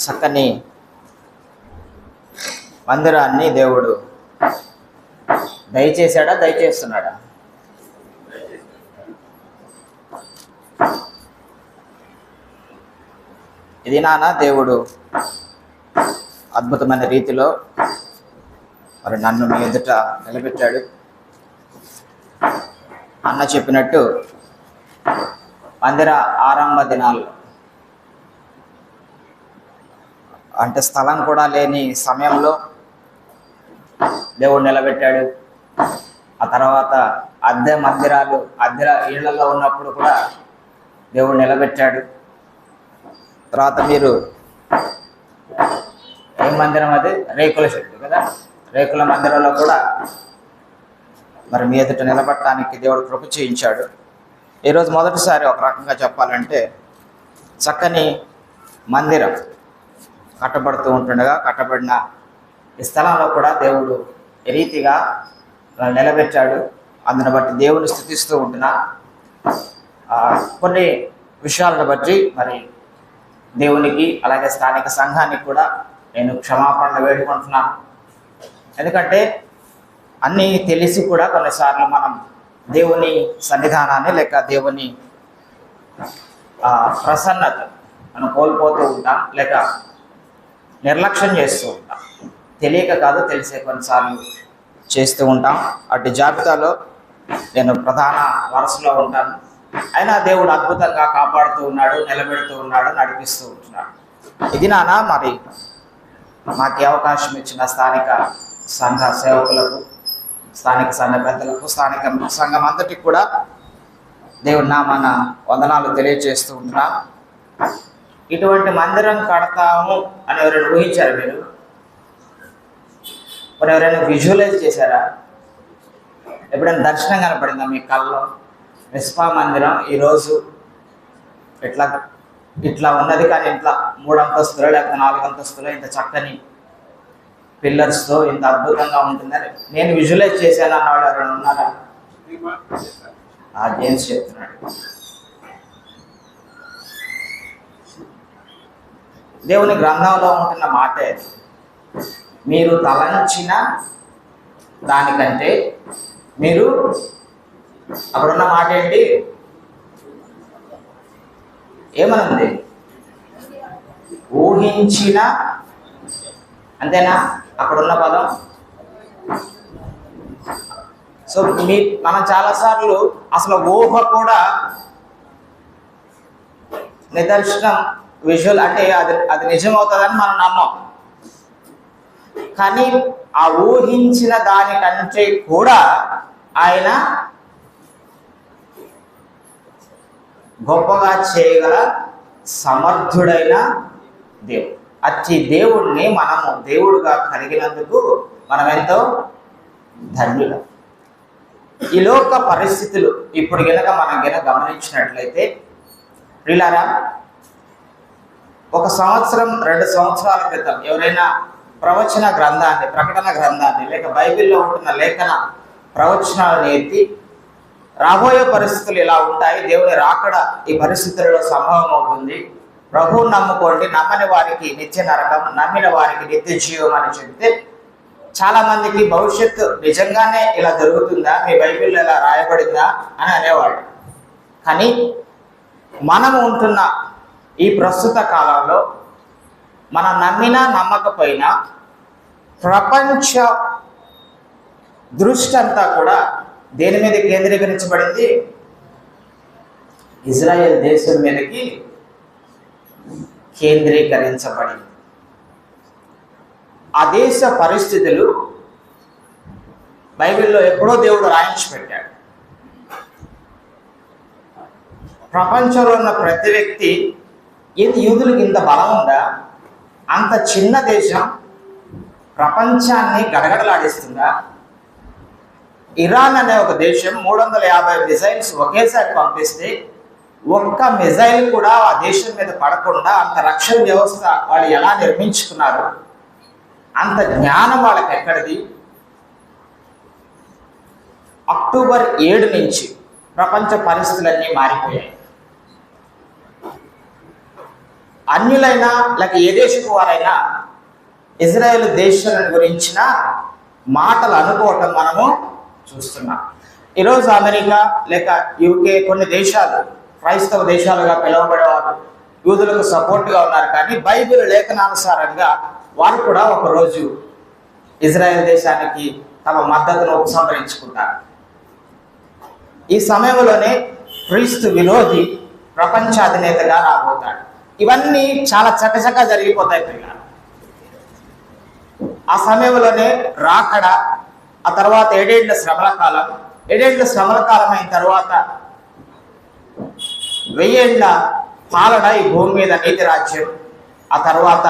చక్కని మందిరాన్ని దేవుడు దయచేశాడా, దయచేస్తున్నాడా? ఇది నాన్న దేవుడు అద్భుతమైన రీతిలో మరి నన్ను మీ ఎదుట నిలబెట్టాడు. అన్న చెప్పినట్టు మందిర ఆరంభ దినాల్లో అంటే స్థలం కూడా లేని సమయంలో దేవుడు నిలబెట్టాడు. ఆ తర్వాత అద్దె ఇళ్లలో ఉన్నప్పుడు కూడా దేవుడు నిలబెట్టాడు. తర్వాత మీరు ఏం మందిరం అది? రేకుల షెడ్డు కదా. రేకుల మందిరంలో కూడా మరి మీ ఎదుట నిలబడటానికి దేవుడు కృప చేయించాడు. ఈరోజు మొదటిసారి ఒక రకంగా చెప్పాలంటే చక్కని మందిరం కట్టబడుతూ ఉంటుండగా కట్టబడిన ఈ స్థలంలో కూడా దేవుడు ఏ రీతిగా నిలబెట్టాడు. అందుని బట్టి దేవుని స్తుతిస్తూ ఉంటున్నా. కొన్ని విషయాలను బట్టి మరి దేవునికి అలాగే స్థానిక సంఘానికి కూడా నేను క్షమాపణలు వేడుకుంటున్నాను. ఎందుకంటే అన్నీ తెలిసి కూడా కొన్నిసార్లు మనం దేవుని సన్నిధానాన్ని లేక దేవుని ప్రసన్నత మనం కోల్పోతూ ఉంటాం, లేక నిర్లక్ష్యం చేస్తూ ఉంటాం. తెలియక కాదు, తెలిసే కొన్నిసార్లు చేస్తూ ఉంటాం. అటు జాబితాలో నేను ప్రధాన వరుసలో ఉంటాను. అయినా దేవుడు అద్భుతంగా కాపాడుతూ ఉన్నాడు, నిలబెడుతూ ఉన్నాడు, నడిపిస్తూ ఉంటున్నాడు. ఇది నాన్న మరి మాకు అవకాశం ఇచ్చిన స్థానిక సంఘ సేవకులకు, స్థానిక సంఘ పెద్దలకు, స్థానిక సంఘం అంతటికి కూడా దేవుడి నామాన వందనాలు తెలియజేస్తూ ఉంటున్నా. ఇటువంటి మందిరం కడతాము అని ఎవరైనా ఊహించారు? మీరు మరి ఎవరైనా విజువలైజ్ చేశారా? ఎప్పుడైనా దర్శనం కనపడిందా మీ కళ్ళలో? మిస్పా మందిరం ఈరోజు ఇట్లా ఉన్నది, కానీ ఇంట్లో 3 అంతస్తులో లేకపోతే 4 అంతస్తులో ఇంత చక్కని పిల్లర్స్తో ఇంత అద్భుతంగా ఉంటుందని నేను విజువలైజ్ చేశాను అన్నవాడు ఎవరైనా ఉన్నారా? జేమ్స్ చెప్తున్నాడు. దేవుని గ్రంథంలో ఉంటున్న మాటే, మీరు తలంచిన దానికంటే మీరు అక్కడున్న మాట ఏంటి? ఏమనుంది? ఊహించిన, అంతేనా అక్కడున్న పదం? సో మనం చాలాసార్లు అసలు ఊహ కూడా నిదర్శనం, విజువల్ అంటే అది నిజమవుతుందని మనం నమ్మం. కానీ ఆ ఊహించిన దానికంటే కూడా ఆయన గొప్పగా చేయగల సమర్థుడైన దేవుడు. అట్టి దేవుడిని మనము దేవుడుగా కలిగినందుకు మనం ఎంతో ధన్యులం. ఈ లోక పరిస్థితులు ఇప్పుడు మనం గమనించినట్లయితే ప్రియులారా, 1 సంవత్సరం 2 సంవత్సరాల క్రితం ఎవరైనా ప్రవచన గ్రంథాన్ని, ప్రకటన గ్రంథాన్ని లేక బైబిల్లో ఉంటున్న లేఖన ప్రవచనాలను ఎత్తి రాబోయే పరిస్థితులు ఇలా ఉంటాయి, దేవుని రాకడ ఈ పరిస్థితులలో సంభవం అవుతుంది, ప్రభువుని నమ్ముకోండి, నమ్మని వారికి నిత్య నరకం, నమ్మిన వారికి నిత్య జీవం అని చెప్తే చాలా మందికి భవిష్యత్తు నిజంగానే ఇలా జరుగుతుందా, మీ బైబిల్లో ఇలా రాయబడిందా అని అనేవాళ్ళు. కానీ మనము ఉంటున్న ఈ ప్రస్తుత కాలంలో మనం నమ్మినా నమ్మకపోయినా ప్రపంచ దృష్టి అంతా కూడా దేని మీద కేంద్రీకరించబడింది? ఇజ్రాయెల్ దేశం మీదకి కేంద్రీకరించబడింది. ఆ దేశ పరిస్థితులు బైబిల్లో ఎప్పుడో దేవుడు రాయించి పెట్టాడు. ప్రపంచంలో ఉన్న ప్రతి వ్యక్తి, ఏంది యూదులకు ఇంత బలం ఉందా? అంత చిన్న దేశం ప్రపంచాన్ని గడగడలాడిస్తుందా? ఇరాన్ అనే ఒక దేశం 350 మిజైల్స్ ఒకేసారి పంపిస్తే ఒక్క మిజైల్ కూడా ఆ దేశం మీద పడకుండా అంత రక్షణ వ్యవస్థ వాళ్ళు ఎలా నిర్మించుకున్నారు? అంత జ్ఞానం వాళ్ళకి ఎక్కడిది? అక్టోబర్ 7 నుంచి ప్రపంచ పరిస్థితులన్నీ మారిపోయాయి. అన్యులైనా లేక ఏ దేశపు వారైనా ఇజ్రాయెల్ దేశాలను గురించిన మాటలు అనుకోవటం మనము చూస్తున్నాం. ఈరోజు అమెరికా లేక యూకే కొన్ని దేశాలు క్రైస్తవ దేశాలుగా పిలువబడేవారు యూదులకు సపోర్ట్గా ఉన్నారు. కానీ బైబిల్ లేఖనానుసారంగా వారు కూడా ఒకరోజు ఇజ్రాయెల్ దేశానికి తమ మద్దతును ఉపసంహరించుకుంటారు. ఈ సమయంలోనే క్రీస్తు విరోధి ప్రపంచ అధినేతగా రాబోతాడు. ఇవన్నీ చాలా చకచకా జరిగిపోతాయి పిల్లలు. ఆ సమయంలోనే రాకడ, ఆ తర్వాత 7 ఏళ్ల శ్రమల కాలం, 7 ఏళ్ల శ్రమల కాలం అయిన తర్వాత 1000 ఏళ్ల పాలన ఈ భూమి మీద నీతి రాజ్యం, ఆ తర్వాత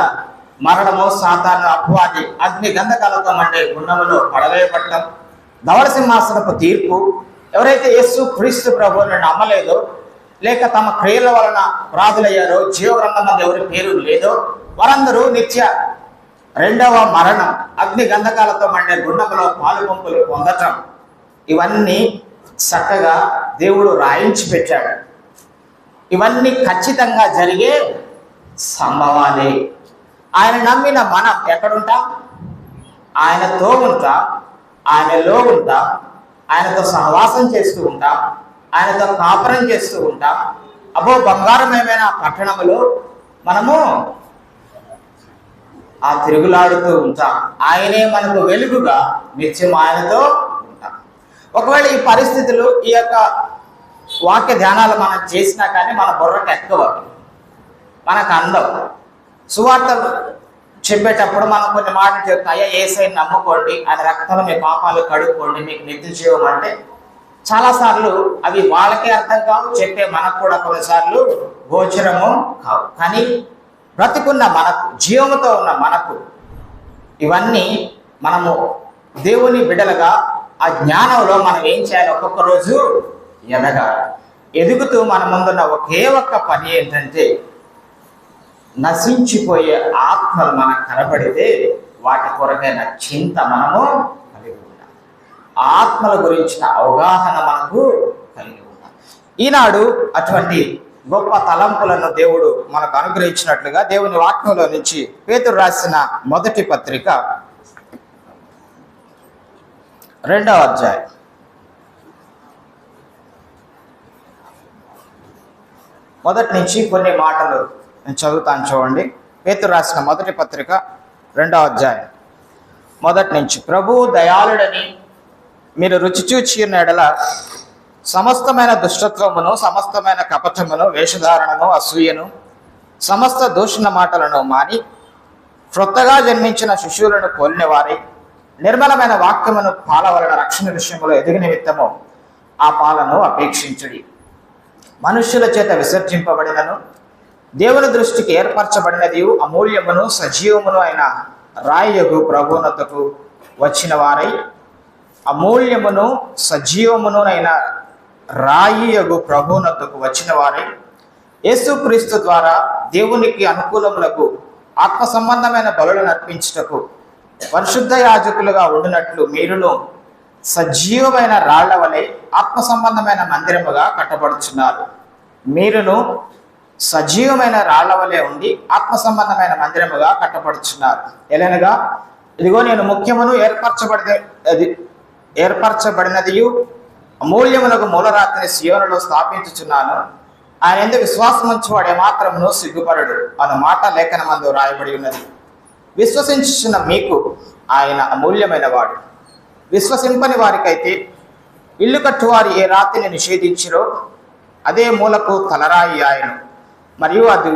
మరణము, సాతాను, అపవాది, అగ్ని గంధకాలతో మండే గుండములో పడవేయబడటం, ధవళ సింహాసనపు తీర్పు. ఎవరైతే యేసు క్రీస్తు ప్రభువుని నమ్మలేదో లేక తమ క్రియల వలన అపరాధులయ్యారో, జీవ గ్రంథంలో ఎవరి పేరు లేదో వారందరూ నిత్య రెండవ మరణం, అగ్ని గంధకాలతో మండే గుండములో పాలు పంపులు పొందటం, ఇవన్నీ చక్కగా దేవుడు రాయించి పెట్టాడు. ఇవన్నీ ఖచ్చితంగా జరిగే సంభవాలే. ఆయన నమ్మిన మనం ఎక్కడుంటాం? ఆయనతో ఉంటాం, ఆయనలో ఉంటాం, ఆయనతో సహవాసం చేస్తూ ఉంటాం, ఆయనతో కాపురం చేస్తూ ఉంటాం. అబ్బో బంగారమయమైన పట్టణములో మనము ఆ తిరుగులాడుతూ ఉంటాం. ఆయనే మనకు వెలుగుగా నిత్యం ఆయనతో ఉంటాం. ఒకవేళ ఈ పరిస్థితులు, ఈ యొక్క వాక్య ధ్యానాలు మనం చేసినా కానీ మన బుర్రకు ఎక్కువ, మనకు అందం. సువార్త చెప్పేటప్పుడు మనం కొన్ని మాటలు చెప్తాం. అయ్యా యేసయ్యని నమ్ముకోండి, ఆయన రక్తంలో మీ పాపాలు కడుక్కోండి, మీకు నిత్య జీవం అంటే చాలాసార్లు అవి వాళ్ళకే అర్థం కావు, చెప్పే మనకు కూడా కొన్నిసార్లు గోచరము కావు. కానీ బ్రతికున్న మనకు, జీవముతో ఉన్న మనకు ఇవన్నీ మనము దేవుని బిడ్డలుగా ఆ జ్ఞానంలో మనం ఏం చేయాలి? ఒక్కొక్క రోజు ఎదగాలి. ఎదుగుతూ మన ముందున్న ఒకే ఒక్క పని ఏంటంటే, నశించిపోయే ఆత్మలు మనకు కనబడితే వాటి కొరకైన చింత మనము కలిగి ఉండాలి. ఆత్మల గురించిన అవగాహన మనకు కలిగి ఉండాలి. ఈనాడు అటువంటి గొప్ప తలంపులను దేవుడు మనకు అనుగ్రహించినట్లుగా దేవుని వాక్యంలో నుంచి పేతురు రాసిన మొదటి పత్రిక 2వ అధ్యాయం మొదటి నుంచి కొన్ని మాటలు నేను చదువుతాను, చూడండి. పేతురు రాసిన మొదటి పత్రిక 2వ అధ్యాయం మొదటి నుంచి. ప్రభువు దయాళుడని మీరు రుచి చూచిన ఎడల సమస్తమైన దుష్టత్వమును, సమస్తమైన కపటమును, వేషధారణను, అసూయను, సమస్త దూషణ మాటలను మాని క్రొత్తగా జన్మించిన శిశువులను పోలినవారై నిర్మలమైన వాక్యమును పాల వలన రక్షణ విషయంలో ఎదుగు నిమిత్తము ఆ పాలను అపేక్షించుడి. మనుష్యుల చేత విసర్జింపబడినను దేవుని దృష్టికి ఏర్పరచబడినది అమూల్యమును సజీవమును అయిన రాయగు ప్రభువునొద్దకు వచ్చిన వారై, అమూల్యమును సజీవమును అయిన రాయియగు ప్రభువునొద్దకు వచ్చిన వారై యేసుక్రీస్తు ద్వారా దేవునికి అనుకూలములకు ఆత్మ సంబంధమైన బలులను అర్పించుటకు పరిశుద్ధ యాజకులుగా ఉండినట్లు మీరును సజీవమైన రాళ్ల వలె ఆత్మ సంబంధమైన మందిరముగా కట్టబడుచున్నారు. మీరును సజీవమైన రాళ్ల వలె ఉండి ఆత్మ సంబంధమైన మందిరముగా కట్టబడుచున్నారు. ఎలానగా ఇదిగో నేను ముఖ్యమును ఏర్పరచబడినదియు అమూల్యమునకు మూలరాతిని సియోనులో స్థాపించుచున్నాను. ఆయన ఎందుకు విశ్వాసం ఉంచువాడు ఏమాత్రమును సిగ్గుపడడు అన్న మాట లేఖనమందు రాయబడి ఉన్నది. విశ్వసించుచున్న మీకు ఆయన అమూల్యమైన వాడు. విశ్వసింపని వారికైతే ఇల్లు కట్టువారు ఏ రాతిని నిషేధించిరో అదే మూలకు తలరాయి ఆయన, మరియు అది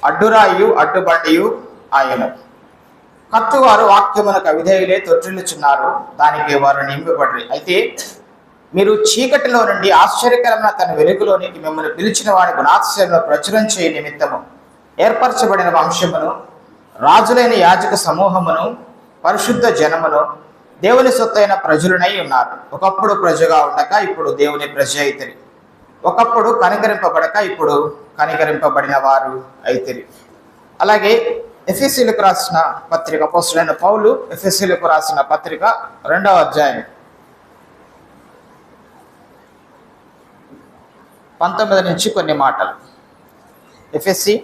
అడ్డురాయు అడ్డుబండియు ఆయను. కత్తువారు వాక్యమునకు అవిధేయులే తొట్టిల్లుచున్నారు, దానికి వారు నింపబడ్రి. అయితే మీరు చీకటిలో నుండి ఆశ్చర్యకరమైన తన వెలుగులోనికి మిమ్మల్ని పిలిచిన వాడి గుణాశ్చర్యంలో ప్రచురం చేయ నిమిత్తము ఏర్పరచబడిన వంశమును, రాజులైన యాజక సమూహమును, పరిశుద్ధ జనమును, దేవుని సొత్తైన ప్రజలునై ఉన్నారు. ఒకప్పుడు ప్రజగా ఉండక ఇప్పుడు దేవుని ప్రజ అయితిరి. ఒకప్పుడు కనికరింపబడక ఇప్పుడు కనికరింపబడిన వారు అయితిరి. అలాగే ఎఫెసీయులకు రాసిన పత్రిక, అపోస్తలుడైన పౌలు ఎఫెసీయులకు రాసిన పత్రిక 2వ అధ్యాయం 19 నుంచి కొన్ని మాటలు. ఎఫెసీ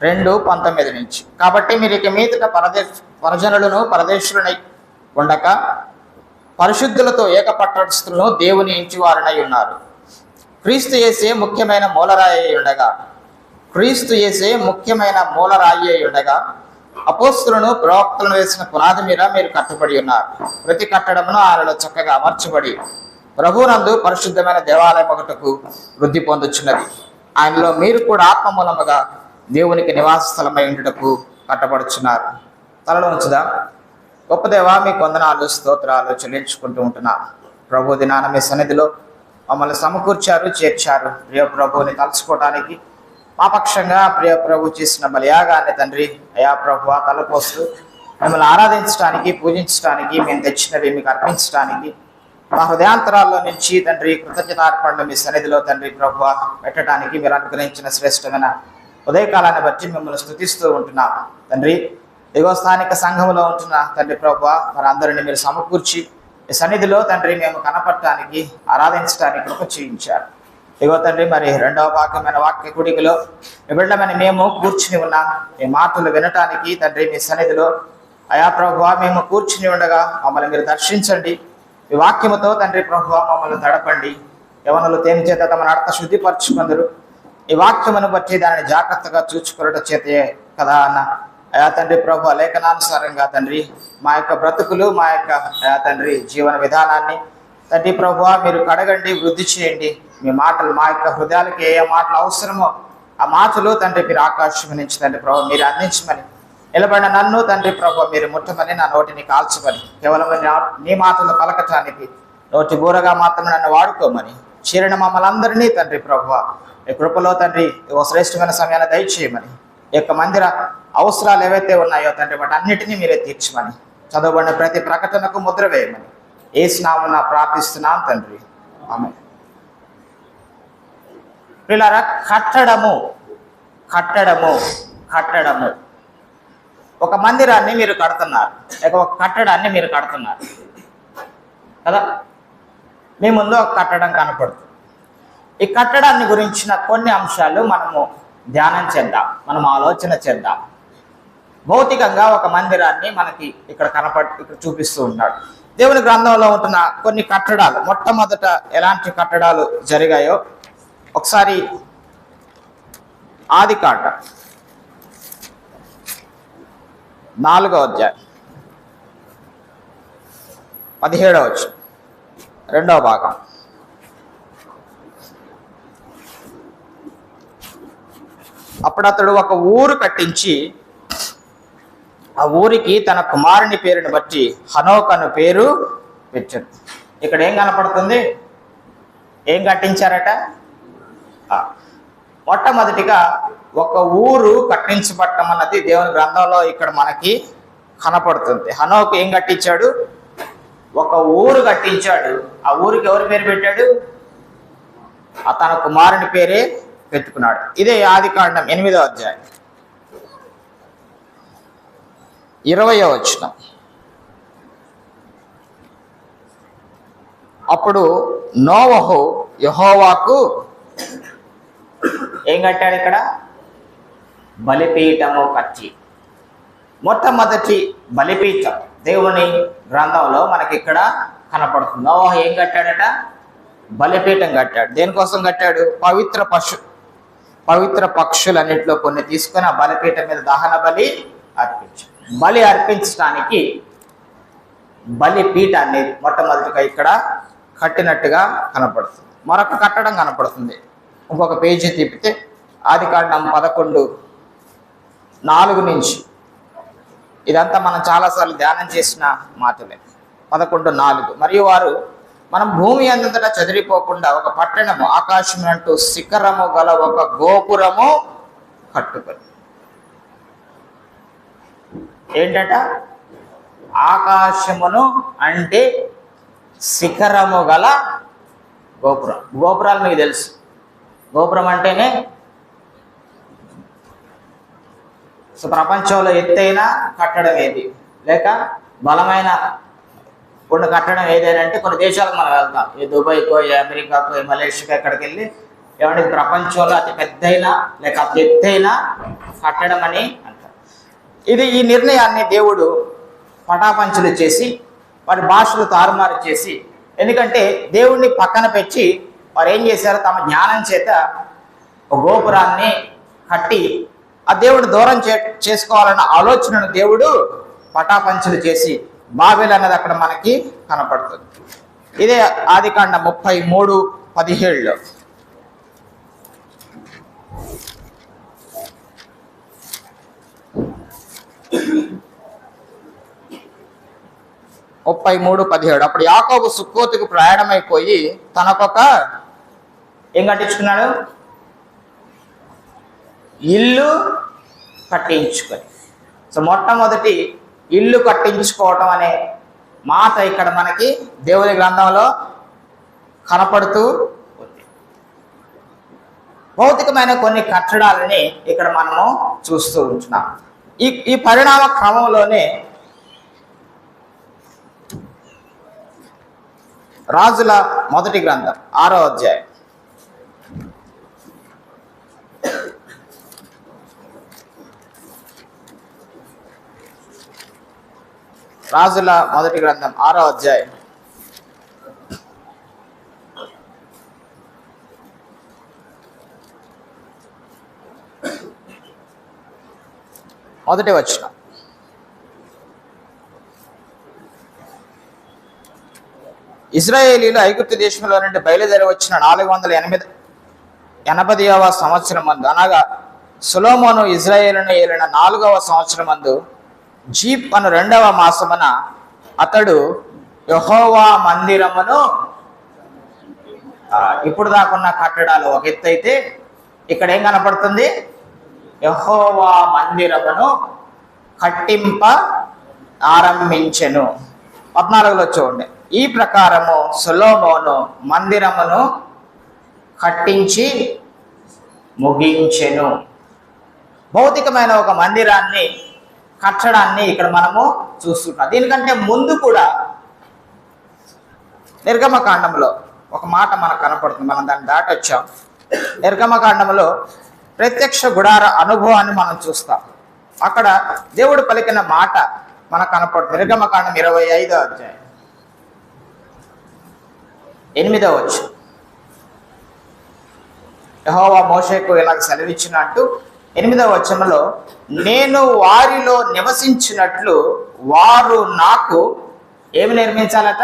2:19 నుంచి. కాబట్టి మీరు ఇక మీదట పరజనులను పరదేశులనై ఉండక పరిశుద్ధులతో ఏకపట్టణస్థులను దేవుని ఇంటివారనై ఉన్నారు. క్రీస్తు యేసే ముఖ్యమైన మూలరాయి అయి ఉండగా అపోస్తులను ప్రవక్తలను వేసిన పునాది మీద మీరు కట్టబడి ఉన్నారు. ప్రతి కట్టడమును ఆయనలో చక్కగా అమర్చబడి ప్రభునందు పరిశుద్ధమైన దేవాలయ ఒకటకు వృద్ధి పొందుచున్నది. ఆయనలో మీరు కూడా ఆత్మ మూలముగా దేవునికి నివాస స్థలమై ఉండుటకు కట్టబడుచున్నారు. తలలో ఉంచుదా. గొప్ప దేవా, మీ వందనాలు స్తోత్రాలు చెల్లించుకుంటూ ఉంటున్నా. ప్రభు దినాన మీ సన్నిధిలో మమ్మల్ని సమకూర్చారు, చేర్చారు. ప్రియ ప్రభువుని తలుచుకోవడానికి మా పక్షంగా ప్రియ ప్రభు చేసిన బలియాగాన్ని తండ్రి అయా ప్రభు తలపోస్తూ మిమ్మల్ని ఆరాధించడానికి, పూజించడానికి, మేము తెచ్చినవి మీకు అర్పించడానికి మా హృదయాంతరాల్లో నుంచి తండ్రి కృతజ్ఞతార్పణలు మీ సన్నిధిలో తండ్రి ప్రభు పెట్టడానికి మీరు అనుగ్రహించిన శ్రేష్టమైన ఉదయకాలాన్ని బట్టి మిమ్మల్ని స్తుతిస్తూ ఉంటున్నా తండ్రి. దిగో స్థానిక సంఘంలో ఉంటున్న తండ్రి ప్రభు మరి అందరినీ మీరు సమకూర్చి ఈ సన్నిధిలో తండ్రి మేము కనపడటానికి, ఆరాధించడానికి కృప చేయించారు. ఇగో తండ్రి మరి రెండవ భాగమైన వాక్య కుడికలో బిడ్డమని మేము కూర్చుని ఉన్నాం. ఈ మాటలు వినటానికి తండ్రి మీ సన్నిధిలో అయా ప్రభువా మేము కూర్చుని ఉండగా మమ్మల్ని మీరు దర్శించండి. ఈ వాక్యముతో తండ్రి ప్రభువా మమ్మల్ని తడపండి. యవనులు తేని చేత తమ నడత శుద్ధిపరచుకుందరు. ఈ వాక్యమును బట్టి దానిని జాగ్రత్తగా చూచుకున్నట చేతే కదా అన్న అయా తండ్రి ప్రభు లేఖనానుసారంగా తండ్రి మా యొక్క బ్రతుకులు, మా యొక్క అయా తండ్రి జీవన విధానాన్ని తండ్రి ప్రభువా మీరు కడగండి, వృద్ధి చేయండి. మీ మాటలు మా యొక్క హృదయాలకి ఏ మాటలు అవసరమో ఆ మాటలు తండ్రి మీరు ఆకాశం నుంచి తండ్రి ప్రభు మీరు అందించమని, నిలబడిన నన్ను తండ్రి ప్రభు మీరు ముట్టమని, నా నోటిని కాల్చమని, కేవలం నీ మాటలు పలకటానికి నోటి బూరగా మాత్రం నన్ను వాడుకోమని, చేరిన మమ్మల్ని అందరినీ తండ్రి ప్రభువా ఈ కృపలో తండ్రి ఓ శ్రేష్టమైన సమయాన్ని దయచేయమని, ఈ యొక్క మందిర అవసరాలు ఏవైతే ఉన్నాయో తండ్రి వాటి అన్నిటినీ మీరే తీర్చమని, చదవబడిన ప్రతి ప్రకటనకు ముద్ర వేయమని యేసు నామమున ప్రార్థిస్తున్నాం తండ్రి, ఆమేన్. పిల్లరా, కట్టడము ఒక మందిరాన్ని మీరు కడుతున్నారు, లేక ఒక కట్టడాన్ని మీరు కడుతున్నారు కదా. మీ ముందు ఒక కట్టడం కనపడుతుంది. ఈ కట్టడాన్ని గురించిన కొన్ని అంశాలు మనము ధ్యానం చేద్దాం, మనం ఆలోచన చేద్దాం. భౌతికంగా ఒక మందిరాన్ని మనకి ఇక్కడ చూపిస్తూ ఉంటాడు. దేవుని గ్రంథంలో ఉంటున్న కొన్ని కట్టడాలు, మొట్టమొదట ఎలాంటి కట్టడాలు జరిగాయో ఒకసారి ఆదికాండం 4వ అధ్యాయం 17వ వచనం 2వ భాగం. అప్పుడు అతడు ఒక ఊరు కట్టించి ఆ ఊరికి తన కుమారుని పేరుని బట్టి హనోక్ అను పేరు పెట్టాడు. ఇక్కడ ఏం కనపడుతుంది? ఏం కట్టించారట? మొట్టమొదటిగా ఒక ఊరు కట్టించబట్టం అన్నది దేవుని గ్రంథంలో ఇక్కడ మనకి కనపడుతుంది. హనోక్ ఏం కట్టించాడు? ఒక ఊరు కట్టించాడు. ఆ ఊరికి ఎవరి పేరు పెట్టాడు? తన కుమారుని పేరే పెట్టుకున్నాడు. ఇదే ఆదికాండం 8వ అధ్యాయం 20వ వచనం. అప్పుడు నోవహు యెహోవాకు ఏం కట్టాడు? ఇక్కడ బలిపీఠము కట్టి. మొట్టమొదటి బలిపీఠం దేవుని గ్రంథంలో మనకి ఇక్కడ కనపడుతుంది. నోవహు ఏం కట్టాడట? బలిపీఠం కట్టాడు. దేనికోసం కట్టాడు? పవిత్ర పక్షులన్నింటిలో కొన్ని తీసుకొని ఆ బలిపీఠం మీద దహన బలి అర్పించాడు. బలి అర్పించడానికి బలిపీఠాన్ని మొట్టమొదటిగా ఇక్కడ కట్టినట్టుగా కనపడుతుంది. మరొక కట్టడం కనపడుతుంది. ఇంకొక పేజీ తిప్పితే ఆదికాండం 11:4 నుంచి. ఇదంతా మనం చాలాసార్లు ధ్యానం చేసిన మాటలే. 11:4. మరియు వారు మనం భూమి అంతటా చెదిరిపోకుండా ఒక పట్టణము ఆకాశం అంటూ శిఖరము గల ఒక గోపురము కట్టుకొని. ఏంటట? ఆకాశమును అంటే శిఖరము గల గోపురం. గోపురాలు మీకు తెలుసు. గోపురం అంటేనే ప్రపంచంలో ఎత్తైన కట్టడం ఏది, లేక బలమైన కొన్ని కట్టడం ఏదైనా అంటే కొన్ని దేశాలకు మనం వెళ్తాం. ఈ దుబాయ్కో, ఈ అమెరికాకో, ఈ మలేషియాకో ఎక్కడికి వెళ్ళి ఏమంటే ప్రపంచంలో అతి పెద్దైన లేక అతి ఎత్తైన కట్టడం అని అంటారు. ఈ నిర్ణయాన్ని దేవుడు పటాపంచలు చేసి వారి భాషలు తారుమారు చేసి, ఎందుకంటే దేవుణ్ణి పక్కన పెట్టి వారు ఏం చేశారు, తమ జ్ఞానం చేత ఒక గోపురాన్ని కట్టి ఆ దేవుడు దూరం చేసుకోవాలన్న ఆలోచనను దేవుడు పటాపంచలు చేసి బాబెల్ అన్నది అక్కడ మనకి కనపడుతుంది. ఇదే ఆదికాండ 33:17. అప్పుడు యాకోబు సుక్కోతుకు ప్రయాణమైపోయి తనకొక ఏం కట్టించుకున్నాడు, ఇల్లు కట్టించుకొని. సో మొట్టమొదటి ఇల్లు కట్టించుకోవటం అనే మాట ఇక్కడ మనకి దేవుని గ్రంథంలో కనపడుతూ ఉంది. భౌతికమైన కొన్ని కట్టడాలని ఇక్కడ మనము చూస్తూ ఉంటున్నాం. ఈ పరిణామ క్రమంలోనే రాజుల మొదటి గ్రంథం 6వ అధ్యాయం. రాజుల మొదటి గ్రంథం 6వ అధ్యాయం. మొదటి వచనం. ఇశ్రాయేలీలు ఐగుప్తు దేశంలో నుండి బయలుదేరి వచ్చిన 480వ సంవత్సరం మందు, అనగా సొలొమోను ఇశ్రాయేలును ఏలిన 4వ సంవత్సరం మందు జీప్ అను 2వ మాసమున అతడు యెహోవా మందిరమును, ఇప్పుడు దాకున్న కట్టడాలు ఒక ఎత్తు అయితే ఇక్కడ ఏం కనపడుతుంది, యెహోవా మందిరమును కట్టింప ఆరంభించెను. 14లో చూడండి. ఈ ప్రకారము సొలొమోను మందిరమును కట్టించి ముగించెను. భౌతికమైన ఒక మందిరాన్ని కట్టడాన్ని ఇక్కడ మనము చూస్తున్నాం. దీనికంటే ముందు కూడా నిర్గమకాండంలో ఒక మాట మనకు కనపడుతుంది. మనం దాన్ని దాటొచ్చాం. నిర్గమకాండంలో ప్రత్యక్ష గుడార అనుభవాన్ని మనం చూస్తాం. అక్కడ దేవుడు పలికిన మాట మనకు కనపడుతుంది. నిర్గమకాండం 25వ అధ్యాయం 8వ వచనం. యెహోవా మోషేకు ఇలాగ సెలవిచ్చినట్టు 8వ వచనంలో, నేను వారిలో నివసించినట్లు వారు నాకు ఏమి నిర్మించాలట,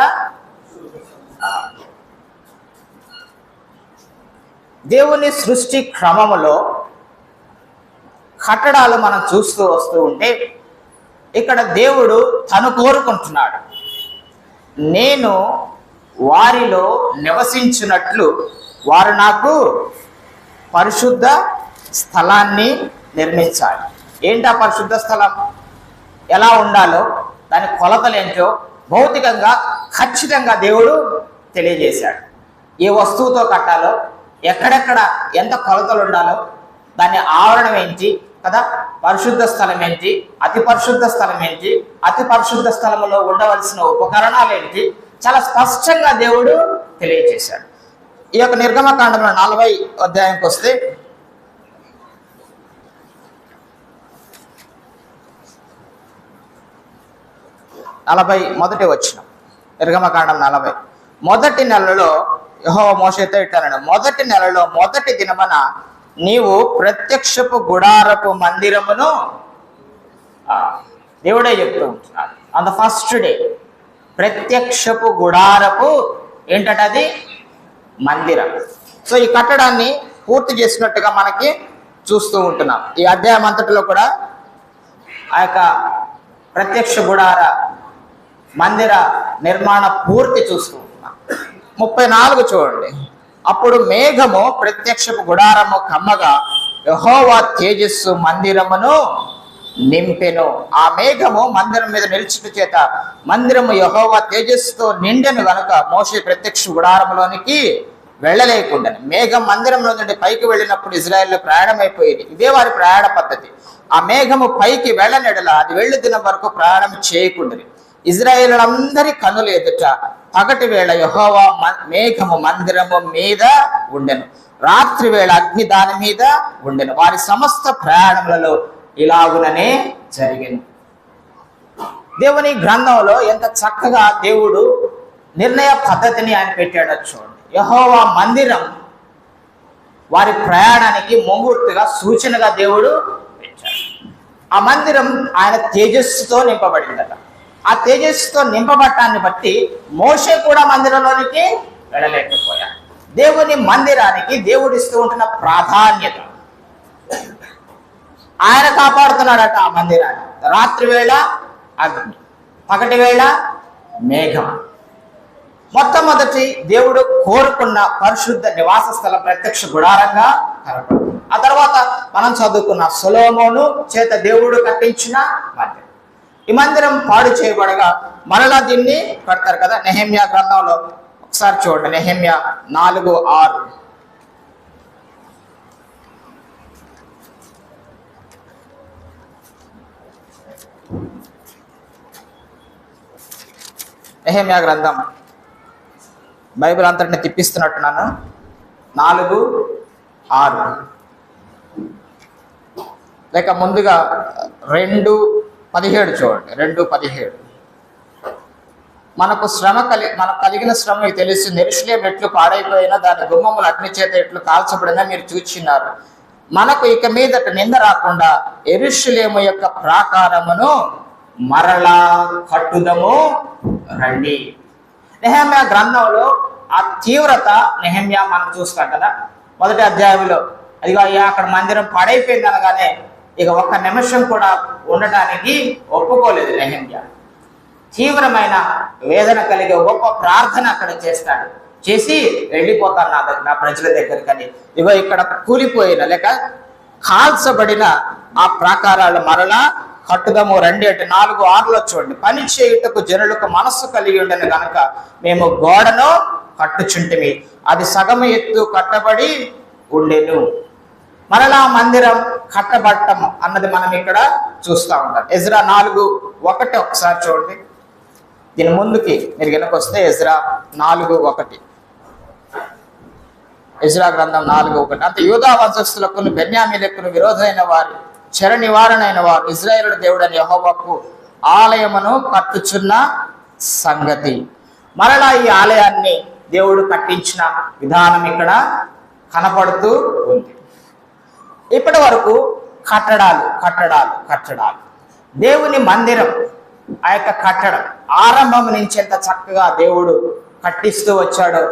దేవుని సృష్టి క్రమములో కట్టడాలు మనం చూస్తూ వస్తూ ఉంటే ఇక్కడ దేవుడు తను కోరుకుంటున్నాడు, నేను వారిలో నివసించినట్లు వారు నాకు పరిశుద్ధ స్థలాన్ని నిర్మించాలి. ఏంటా పరిశుద్ధ స్థలం, ఎలా ఉండాలో, దాని కొలతలు ఏంటో భౌతికంగా ఖచ్చితంగా దేవుడు తెలియజేశాడు. ఏ వస్తువుతో కట్టాలో, ఎక్కడెక్కడ ఎంత కొలతలు ఉండాలో, దాని ఆవరణం ఏంటి కదా, పరిశుద్ధ స్థలం ఏంటి, అతి పరిశుద్ధ స్థలం ఏంటి, అతి పరిశుద్ధ స్థలంలో ఉండవలసిన ఉపకరణాలు ఏంటి, చాలా స్పష్టంగా దేవుడు తెలియజేశాడు. ఈ యొక్క నిర్గమకాండంలో 40వ అధ్యాయంకి వస్తే మొదటి వచనం. నిర్గమకాండం 40. మొదటి నెలలో యెహోవా మోషేతో ఇట్లన్నాడు, మొదటి నెలలో మొదటి దినమున నీవు ప్రత్యక్షపు గుడారపు మందిరమును, దేవుడే చెప్తూ ఉంటున్నాడు, ఆన్ ద ఫస్ట్ డే ప్రత్యక్షపు గుడారపు ఏంటంటే అది మందిరం. సో ఈ కట్టడాన్ని పూర్తి చేసినట్టుగా మనకి చూస్తూ ఉంటున్నాం. ఈ అధ్యాయం అంతటిలో కూడా ఆ యొక్క ప్రత్యక్ష గుడార మందిర నిర్మాణ పూర్తి చూస్తూ ఉంటున్నాం. 34 చూడండి. అప్పుడు మేఘము ప్రత్యక్షపు గుడారము కమ్మగా యెహోవా తేజస్సు మందిరమును నింపెను. ఆ మేఘము మందిరం మీద నిలిచిన చేత మందిరము యెహోవా తేజస్సుతో నిండెను గనుక మోషే ప్రత్యక్ష గుడారములోనికి వెళ్ళలేకుండా. మేఘం మందిరంలో నుండి పైకి వెళ్ళినప్పుడు ఇజ్రాయెల్ ప్రయాణమైపోయింది. ఇదే వారి ప్రయాణ పద్ధతి. ఆ మేఘము పైకి వెళ్ళనెడల అది వెళ్ళు దినం వరకు ప్రయాణం చేయకుండాలి. ఇజ్రాయేలులందరి కనులు ఎదుట పగటి వేళ యెహోవా మేఘము మందిరము మీద ఉండెను. రాత్రి వేళ అగ్ని దాని మీద ఉండెను. వారి సమస్త ప్రయాణములలో ఇలాగుననే జరిగెను. దేవుని గ్రంథంలో ఎంత చక్కగా దేవుడు నిర్ణయ పద్ధతిని ఆయన పెట్టాడో చూడండి. యెహోవా మందిరం వారి ప్రయాణానికి ముంగుర్తుగా సూచనగా దేవుడు పెట్టాడు. ఆ మందిరం ఆయన తేజస్సుతో నింపబడిందట. ఆ తేజస్సుతో నింపబట్టాన్ని బట్టి మోషే కూడా మందిరంలోనికి వెళ్ళలేకపోయాడు. దేవుని మందిరానికి దేవుడిస్తూ ఉంటున్న ప్రాధాన్యత, ఆయన కాపాడుతున్నాడట ఆ మందిరాన్ని. రాత్రి వేళ అగ్ని, పగటి వేళ మేఘం. మొట్టమొదటి దేవుడు కోరుకున్న పరిశుద్ధ నివాస స్థలం ప్రత్యక్ష గుడారంగా కనపడుతుంది. ఆ తర్వాత మనం చదువుకున్న సొలొమోను చేత దేవుడు కట్టించిన మందిరం. ఈ మందిరం పాడు చేయబడగా మరలా దీన్ని కడతారు కదా. నెహెమ్యా గ్రంథంలో ఒకసారి చూడండి, నెహెమ్యా 4:6. నెహెమ్యా గ్రంథం బైబిల్ అంతటిని తిప్పిస్తున్నట్టున్నాను. 4:6 లేక ముందుగా 2:17 చూడండి. 2:17 మనకు కలిగిన శ్రమ మీకు తెలుస్తుంది. యెరూషలేము ఎట్లు పాడైపోయినా దాని గుమ్మములు అగ్ని చేత ఎట్లు కాల్చబడినా మీరు చూచినారు. మనకు ఇక మీదట నింద రాకుండా యెరూషలేము యొక్క ప్రాకారమును మరలా కట్టుదము రండి. నెహెమ్యా గ్రంథంలో ఆ తీవ్రత నెహెమ్యా మనం చూస్తాం కదా. మొదటి అధ్యాయంలో అదిగో అయ్యా అక్కడ మందిరం పాడైపోయింది అనగానే ఇక ఒక్క నిమిషం కూడా ఉండటానికి ఒప్పుకోలేదు నెహెమ్యా. తీవ్రమైన వేదన కలిగే గొప్ప ప్రార్థన అక్కడ చేస్తాడు. చేసి వెళ్ళిపోతాను నా ప్రజల దగ్గరికని. ఇగో ఇక్కడ కూలిపోయిన లేక కాల్చబడిన ఆ ప్రాకారాలు మరలా కట్టుదము రండి అంటే 4:6 చూడండి. పని చేయుటకు జనులకు మనస్సు కలిగి ఉండను గనక మేము గోడను కట్టుచుంటిమి, అది సగము ఎత్తు కట్టబడి ఉండెను. మరలా మందిరం కట్టబడటం అన్నది మనం ఇక్కడ చూస్తూ ఉంటాం. ఎజ్రా 4:1 ఒకసారి చూడండి. దీని ముందుకి మీరు వెనకొస్తే ఎజ్రా 4:1, ఎజ్రా గ్రంథం 4:1. అంత యూదా వంశస్థులకు బెన్యామీనీయులకు విరోధమైన వారు చెర నివారణైన వారు ఇశ్రాయేలు దేవుడని యెహోవాకు ఆలయమును కట్టుచున్న సంగతి. మరలా ఈ ఆలయాన్ని దేవుడు కట్టించిన విధానం ఇక్కడ కనపడుతూ ఉంది. ఇప్పటి వరకు కట్టడాలు దేవుని మందిరం ఆ యొక్క కట్టడం ఆరంభం నుంచి ఎంత చక్కగా దేవుడు కట్టిస్తూ వచ్చాడో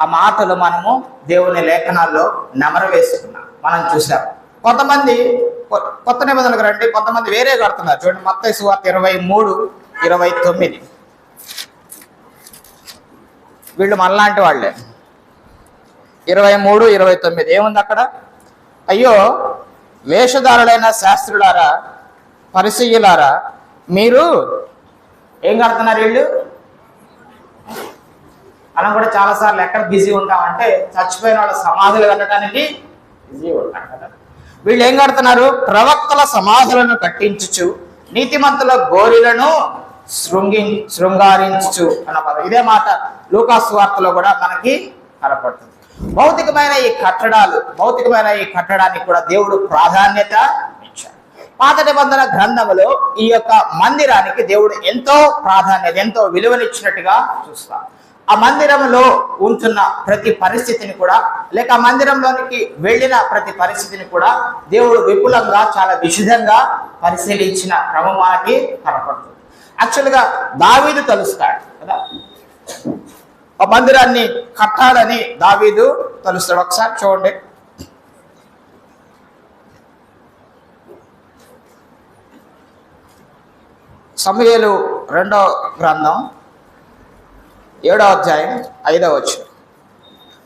ఆ మాటలు మనము దేవుని లేఖనాల్లో నెమరు వేసుకున్నాం, మనం చూసాం. కొంతమంది కొత్త నిబంధనలకు రండి, కొంతమంది వేరే కడుతున్నారు. చూడండి మత్తయి సువార్త 23:29. వీళ్ళు మనలాంటి వాళ్ళే. 23:29 ఏముంది అక్కడ? అయ్యో వేషధారులైన శాస్త్రులారా, పరిసయ్యులారా, మీరు ఏం కడుతున్నారు? వీళ్ళు మనం కూడా చాలాసార్లు ఎక్కడ బిజీ ఉంటామంటే చచ్చిపోయిన వాళ్ళ సమాధులు కట్టడానికి బిజీ ఉంటాం కదా. వీళ్ళు ఏం కడుతున్నారు? ప్రవక్తల సమాధులను కట్టించుచు నీతిమంతుల గోరిలను శృంగారించు అన్న పదం. ఇదే మాట లూకాసు వార్తలో కూడా మనకి కనపడుతుంది. భౌతికమైన ఈ కట్టడానికి కూడా దేవుడు ప్రాధాన్యత ఇచ్చాడు. పాత నిబంధన గ్రంథములో ఈ యొక్క మందిరానికి దేవుడు ఎంతో ప్రాధాన్యత, ఎంతో విలువనిచ్చినట్టుగా చూస్తాం. ఆ మందిరంలో ఉంటున్న ప్రతి పరిస్థితిని కూడా, లేక ఆ మందిరంలోనికి వెళ్ళిన ప్రతి పరిస్థితిని కూడా దేవుడు విపులంగా చాలా విశుద్ధంగా పరిశీలించిన క్రమం మనకి కనపడుతుంది. యాక్చువల్గా దావీదు తలుస్తాడు కదా, ఆ మందిరాన్ని కట్టాలని దావీదు తలుస్తాడు. ఒకసారి చూడండి, సమూయేలు 2వ గ్రంథం 7వ అధ్యాయం 5వ వచనం.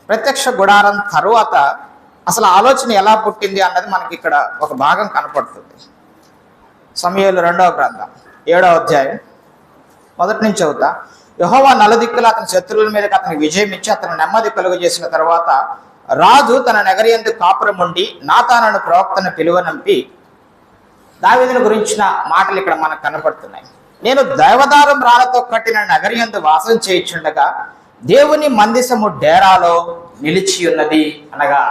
ప్రత్యక్ష గుడారం తరువాత అసలు ఆలోచన ఎలా పుట్టింది అన్నది మనకి ఇక్కడ ఒక భాగం కనపడుతుంది. సమూయేలు 2వ గ్రంథం 7వ అధ్యాయం 1 నుంచి చదువుతా. యెహోవా నలుదిక్కులు అతని శత్రువుల మీదకి అతనికి విజయం ఇచ్చి అతను నెమ్మది కలుగు చేసిన తర్వాత రాజు తన నగరి యందు కాపురం ఉండి నాతానును ప్రవక్తను పిలువనంపి, దావీదును గురించిన మాటలు ఇక్కడ మనకు కనపడుతున్నాయి. నేను దేవదారం రాళ్లతో కట్టిన నగరి యందు వాసం చేయుచుండగా దేవుని మందిసము డేరాలో నిలిచి ఉన్నది అనగా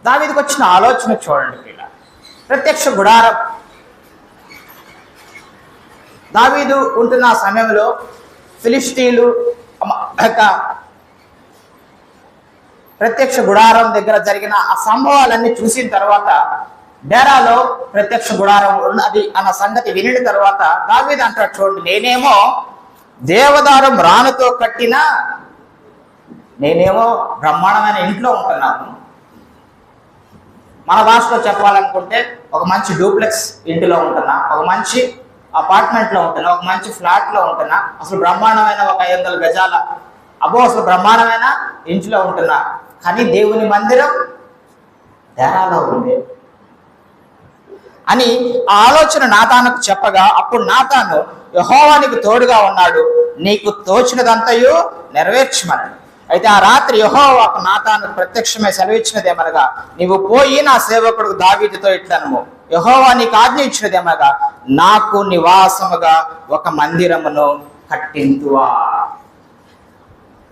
దావీదుకు వచ్చిన ఆలోచన చూడండి పిల్ల. ప్రత్యక్ష గుడారం దావీదు ఉంటున్న సమయంలో ఫిలిష్తీయులు ప్రత్యక్ష గుడారం దగ్గర జరిగిన ఆ సంభవాలన్నీ చూసిన తర్వాత డేరాలో ప్రత్యక్ష గుడారం ఉన్నది అన్న సంగతి వినిన తర్వాత దావీదు అంటాడు, చూడండి, నేనేమో దేవదారు రాణుతో కట్టిన నేనేమో బ్రహ్మాండమైన ఇంట్లో ఉంటున్నాను. మన భాషలో చెప్పాలనుకుంటే ఒక మంచి డూప్లెక్స్ ఇంటిలో ఉంటున్నా, ఒక మంచి అపార్ట్మెంట్లో ఉంటున్నా, ఒక మంచి ఫ్లాట్లో ఉంటున్నా, అసలు బ్రహ్మాండమైన ఒక 500 గజాల అసలు బ్రహ్మాండమైన ఇంట్లో ఉంటున్నా. కానీ దేవుని మందిరం డేరాలో ఉంది అని ఆ ఆలోచన నాతానుకు చెప్పగా, అప్పుడు నాతాను యెహోవానికి తోడుగా ఉన్నాడు, నీకు తోచినదంతయు నెరవేర్చమని. అయితే ఆ రాత్రి యెహోవాకు నాతాను ప్రత్యక్షమై సెలవిచ్చినదేమనగా, నీవు పోయి నా సేవకుడు దావీదుతో ఇట్లనము, యెహోవా నీకు ఆజ్ఞ ఇచ్చినదేమనగా, నాకు నివాసముగా ఒక మందిరమును కట్టింతువా.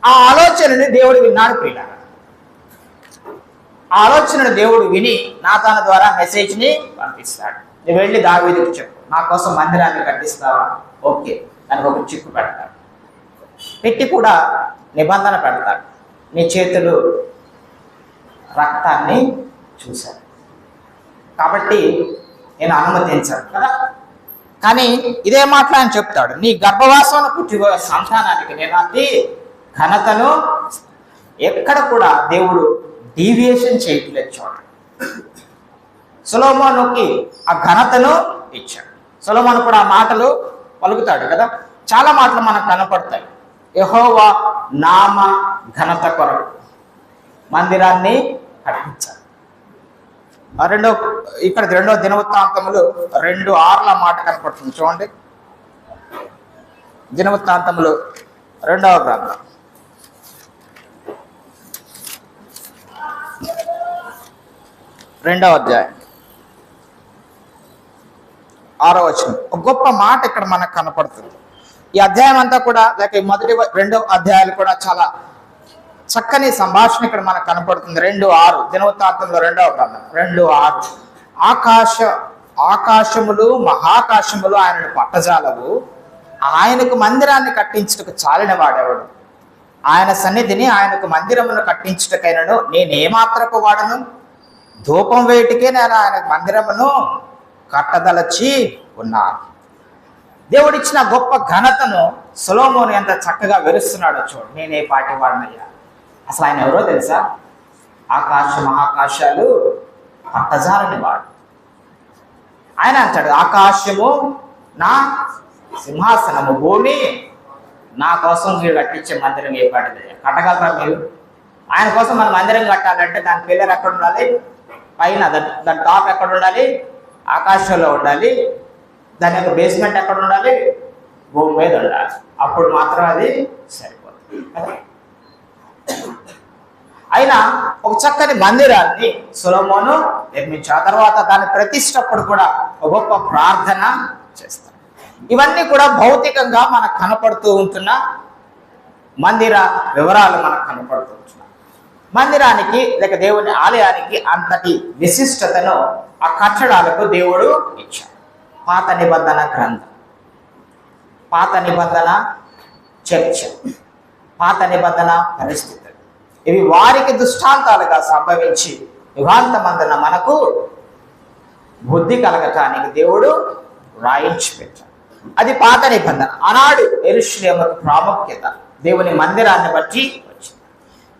ఆ ఆలోచనని దేవుడు విన్నాడు ప్రియులారా. ఆ ఆలోచనను దేవుడు విని నాతాను ద్వారా మెసేజ్ని పంపిస్తాడు. నువ్వు వెళ్ళి దావీదుకు చెప్పు, నా కోసం మందిరాన్ని కట్టిస్తావా? ఓకే, దానికి ఒక చిక్కు పెడతాడు. పెట్టి కూడా నిబంధన పెడతాడు, నీ చేతులు రక్తాన్ని చూశాను కాబట్టి నేను అనుమతించాను కదా. కానీ ఇదే మాటలు ఆయన చెప్తాడు, నీ గర్భవాసంలో పుట్టిపోయే సంతానానికి నేను అతి ఘనతను. ఎక్కడ కూడా దేవుడు డీవియేషన్ చేయట్లేదు. చూడండి, సొలొమోనుకి ఆ ఘనతను ఇచ్చాడు. సొలొమోను కూడా ఆ మాటలు పలుకుతాడు కదా. చాలా మాటలు మనకు కనపడతాయి. యెహోవా నామ ఘనత కొరకు మందిరాన్ని కట్టించాలి. ఇక్కడ 2వ దినవృత్తాంతములు 2:6 మాట కనపడుతుంది. చూడండి, దినవృత్తాంతములు 2వ గ్రంథం 2వ అధ్యాయం 6వ వచనం. ఒక గొప్ప మాట ఇక్కడ మనకు కనపడుతుంది. ఈ అధ్యాయం అంతా కూడా లేక మొదటి 2వ అధ్యాయాలు కూడా చాలా చక్కని సంభాషణ ఇక్కడ మనకు కనపడుతుంది. 2:6 దినవృత్తాంతంలో 2వ గ్రంథం 2:6. ఆకాశములు మహాకాశములు ఆయనను పట్టజాలవు, ఆయనకు మందిరాన్ని కట్టించుటకు చాలిన వాడెవడు? ఆయన సన్నిధిని ఆయనకు మందిరమును కట్టించుటకైనను నేనేమాత్రపు వాడను? ధూపం వేటికే నేను ఆయన మందిరమును కట్టదలచి ఉన్నాను. దేవుడిచ్చిన గొప్ప ఘనతను సొలొమోను ఎంత చక్కగా వివరిస్తున్నాడో చూడు. నేనే పాటి వాడినయ్యా. అసలు ఆయన ఎవరో తెలుసా? ఆకాశ మహాకాశాలు పట్టజాలని వాడు. ఆయన అంటాడు, ఆకాశము నా సింహాసనము, భూమి నా కోసం మీరు కట్టించే మందిరం ఏ పాటిదయ్యా. కట్టగలరా మీరు? ఆయన కోసం మన మందిరం కట్టాలంటే దాని పిల్లర్ ఎక్కడ ఉండాలి? పైన దాని టాప్ ఎక్కడ ఉండాలి? ఆకాశంలో ఉండాలి. దాని యొక్క బేస్మెంట్ ఎక్కడ ఉండాలి? భూమి మీద ఉండాలి. అప్పుడు మాత్రం అది సరిపోతుంది. అయినా ఒక చక్కని మందిరాన్ని సొలొమోను నిర్మించారు. ఆ తర్వాత దాని ప్రతిష్టప్పుడు కూడా ఒక గొప్ప ప్రార్థన చేస్తారు. ఇవన్నీ కూడా భౌతికంగా మనకు కనపడుతూ ఉంటున్న మందిర వివరాలు మనకు కనపడుతూ ఉంటున్నాయి. మందిరానికి లేక దేవుని ఆలయానికి అంతటి విశిష్టతను ఆ కట్టడాలకు దేవుడు ఇచ్చాడు. పాత నిబంధన గ్రంథం, పాత నిబంధన చర్చ, పాత నిబంధన పరిస్థితులు, ఇవి వారికి దృష్టాంతాలుగా సంభవించి యుగాంతమందున మనకు బుద్ధి కలగటానికి దేవుడు రాయించి పెట్టాడు. అది పాత నిబంధన. ఆనాడు యెరూషలేముకు ప్రాముఖ్యత దేవుని మందిరాన్ని బట్టి వచ్చింది.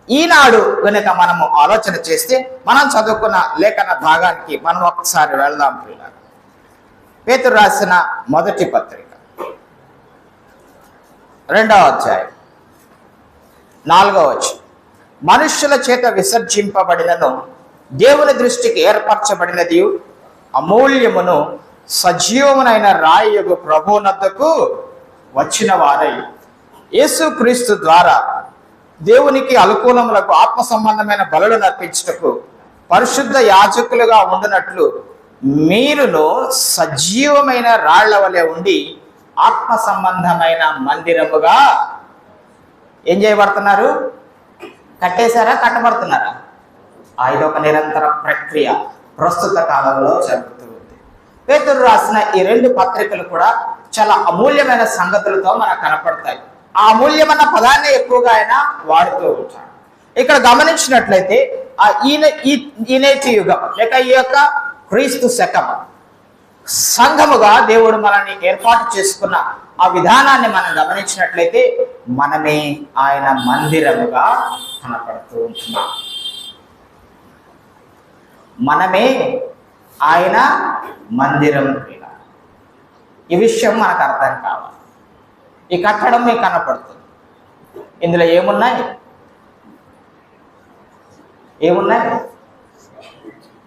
ఈనాడు కనుక మనము ఆలోచన చేస్తే మనం చదువుకున్న లేఖన భాగానికి మనం ఒకసారి వెళ్దాం పిల్లలు. పేతురు రాసిన మొదటి పత్రిక 2వ అధ్యాయం 4వ వచనం. మనుష్యుల చేత విసర్జింపబడినను దేవుని దృష్టికి ఏర్పరచబడినది అమూల్యమును సజీవమునైన రాయగు ప్రభువునద్దకు వచ్చిన వారై యేసుక్రీస్తు ద్వారా దేవునికి అనుకూలములకు ఆత్మ సంబంధమైన బలులు నర్పించుటకు పరిశుద్ధ యాజకులుగా ఉండునట్లు మీరును సజీవమైన రాళ్ల వలె ఉండి ఆత్మ సంబంధమైన మందిరముగా ఏం చేయబడుతున్నారు? కట్టేశారా, కట్టబడుతున్నారా? ఇది ఒక నిరంతర ప్రక్రియ ప్రస్తుత కాలంలో జరుగుతూ ఉంది. పేతురు రాసిన ఈ 2 పత్రికలు కూడా చాలా అమూల్యమైన సంగతులతో మనకు కనపడతాయి. ఆ అమూల్యమైన పదాన్ని ఎక్కువగా ఆయన వాడుతూ ఉంటాడు. ఇక్కడ గమనించినట్లయితే ఈనేటి యుగం లేక ఈ యొక్క క్రీస్తు శకం సంఘముగా దేవుడు మనల్ని ఏర్పాటు చేసుకున్న ఆ విధానాన్ని మనం గమనించినట్లయితే మనమే ఆయన మందిరముగా కనపడుతూ ఉంటున్నాం. మనమే ఆయన మందిరం. ఈ విషయం మనకు అర్థం కావాలి. ఈ కట్టడం మీకు కనపడుతుంది. ఇందులో ఏమున్నాయి?